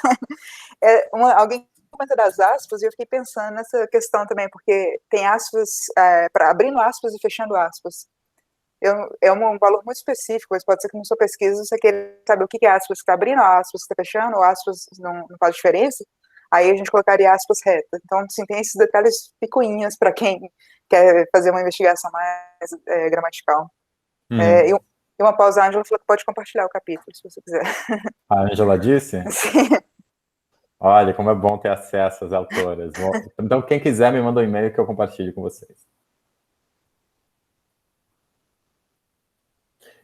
Alguém comenta das aspas e eu fiquei pensando nessa questão também, porque tem aspas, abrindo aspas e fechando aspas. É um valor muito específico, mas pode ser que na sua pesquisa você queira saber o que é aspas que está abrindo, aspas que está fechando, ou aspas não faz diferença, aí a gente colocaria aspas reta. Então, assim, tem esses detalhes picuinhas para quem quer fazer uma investigação mais gramatical. E uma pausa, a Ângela falou que pode compartilhar o capítulo, se você quiser. A Ângela disse? Sim. Olha, como é bom ter acesso às autoras. Então, quem quiser, me manda um e-mail que eu compartilho com vocês.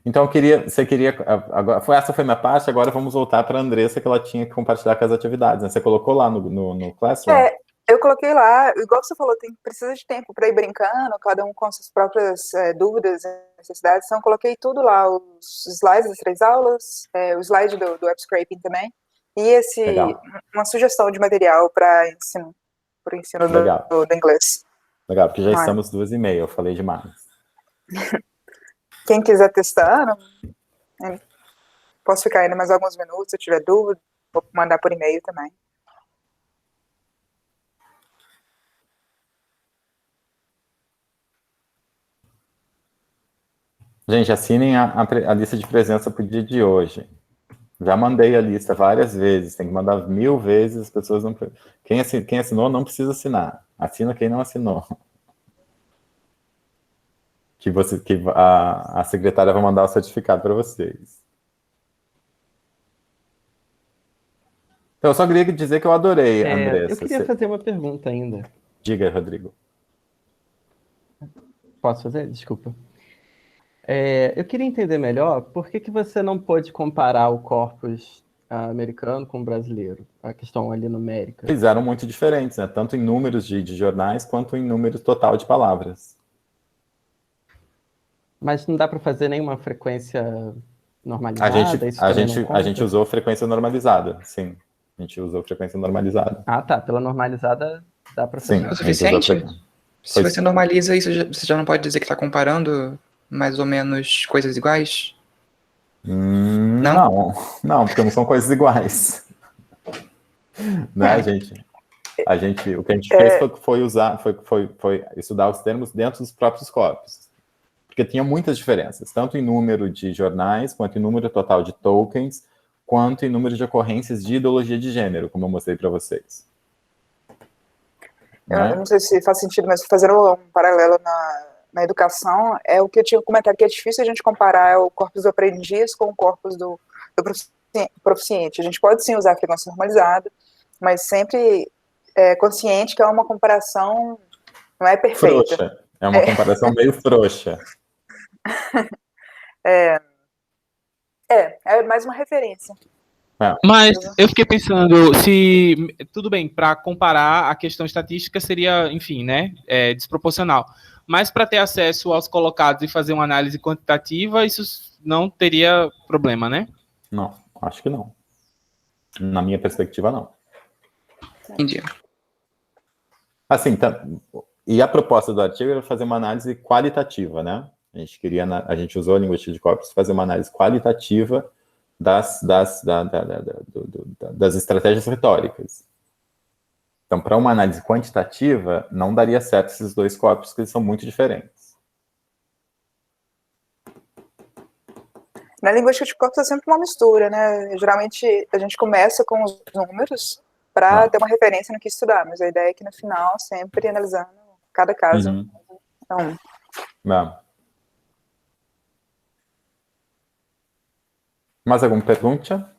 Então, essa foi minha parte, agora vamos voltar para a Andressa, que ela tinha que compartilhar com as atividades, né? Você colocou lá no Classroom? Eu coloquei lá, igual você falou, precisa de tempo para ir brincando, cada um com suas próprias dúvidas e necessidades, então eu coloquei tudo lá, os slides das 3 aulas, o slide do web scraping também, e uma sugestão de material para ensino do inglês. Legal, porque já estamos 2h30, eu falei demais. Quem quiser testar, posso ficar ainda mais alguns minutos, se eu tiver dúvida, vou mandar por e-mail também. Gente, assinem a lista de presença para o dia de hoje. Já mandei a lista várias vezes, tem que mandar 1000 vezes, as pessoas não... Quem assinou não precisa assinar. Assina quem não assinou. Que a secretária vai mandar o certificado para vocês. Então, eu só queria dizer que eu adorei, Andressa. Eu queria fazer uma pergunta ainda. Diga, Rodrigo. Posso fazer? Desculpa. Eu queria entender melhor por que você não pôde comparar o corpus americano com o brasileiro, a questão ali numérica. Eles eram muito diferentes, né? Tanto em números de jornais, quanto em número total de palavras. Mas não dá para fazer nenhuma frequência normalizada? A gente usou frequência normalizada, sim. A gente usou frequência normalizada. Ah, tá. Pela normalizada dá para fazer. Sim, é o suficiente? Se você normaliza isso, você já não pode dizer que está comparando mais ou menos coisas iguais? Não, porque não são coisas iguais. Né, gente? O que a gente fez foi estudar os termos dentro dos próprios corpos. Porque tinha muitas diferenças, tanto em número de jornais, quanto em número total de tokens, quanto em número de ocorrências de ideologia de gênero, como eu mostrei para vocês. Eu não sei se faz sentido, mas fazendo um paralelo na educação, o que eu tinha comentado, que é difícil a gente comparar o corpus do aprendiz com o corpus do proficiente. A gente pode sim usar a frequência normalizada, mas sempre consciente que é uma comparação, não é perfeita. Frouxa. É uma comparação meio frouxa. É mais uma referência. Mas eu fiquei pensando, se tudo bem, para comparar a questão estatística seria, enfim, né, desproporcional. Mas para ter acesso aos colocados e fazer uma análise quantitativa, isso não teria problema, né? Não, acho que não. Na minha perspectiva, não. Entendi. Assim, e a proposta do artigo era fazer uma análise qualitativa, né? A gente usou a linguística de corpos para fazer uma análise qualitativa das estratégias retóricas. Então, para uma análise quantitativa, não daria certo esses dois corpos, porque eles são muito diferentes. Na linguística de corpos é sempre uma mistura, né? Geralmente, a gente começa com os números para ter uma referência no que estudar, mas a ideia é que, no final, sempre analisando cada caso. Mais alguma pergunta?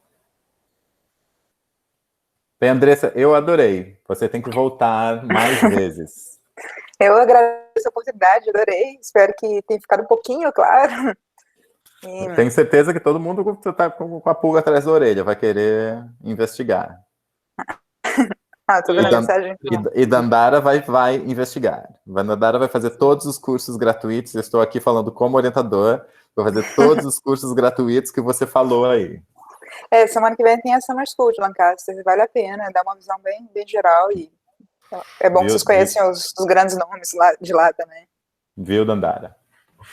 Bem, Andressa, eu adorei. Você tem que voltar mais vezes. Eu agradeço a oportunidade, adorei. Espero que tenha ficado um pouquinho claro. Eu tenho certeza que todo mundo está com a pulga atrás da orelha, vai querer investigar. Tô vendo a mensagem. E Dandara vai investigar. Dandara vai fazer todos os cursos gratuitos. Eu estou aqui falando como orientador. Vou fazer todos os cursos gratuitos que você falou aí. Semana que vem tem a Summer School de Lancaster. Vale a pena, dá uma visão bem geral. E é bom que vocês conheçam os grandes nomes de lá também. Viu, Dandara?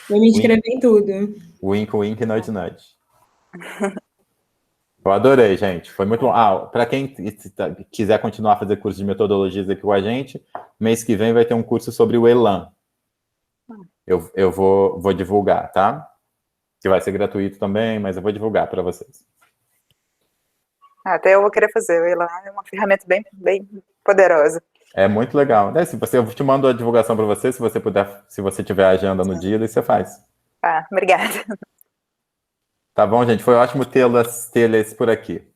Vou me inscrever em tudo. Wink, wink, nudge, nudge. Eu adorei, gente. Foi muito bom. Para quem quiser continuar a fazer curso de metodologias aqui com a gente, mês que vem vai ter um curso sobre o Elan. Eu vou divulgar, tá? Que vai ser gratuito também, mas eu vou divulgar para vocês. Até eu vou querer fazer. O Elan é uma ferramenta bem poderosa. É muito legal. Eu te mando a divulgação para você, se você puder, se você tiver a agenda no dia, daí você faz. Obrigada. Tá bom, gente? Foi ótimo tê-las por aqui.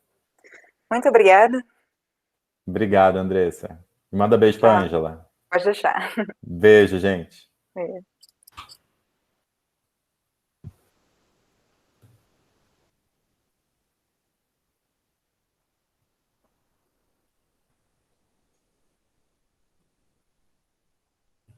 Muito obrigada. Obrigado, Andressa. Manda beijo para a Ângela. Pode deixar. Beijo, gente. Beijo.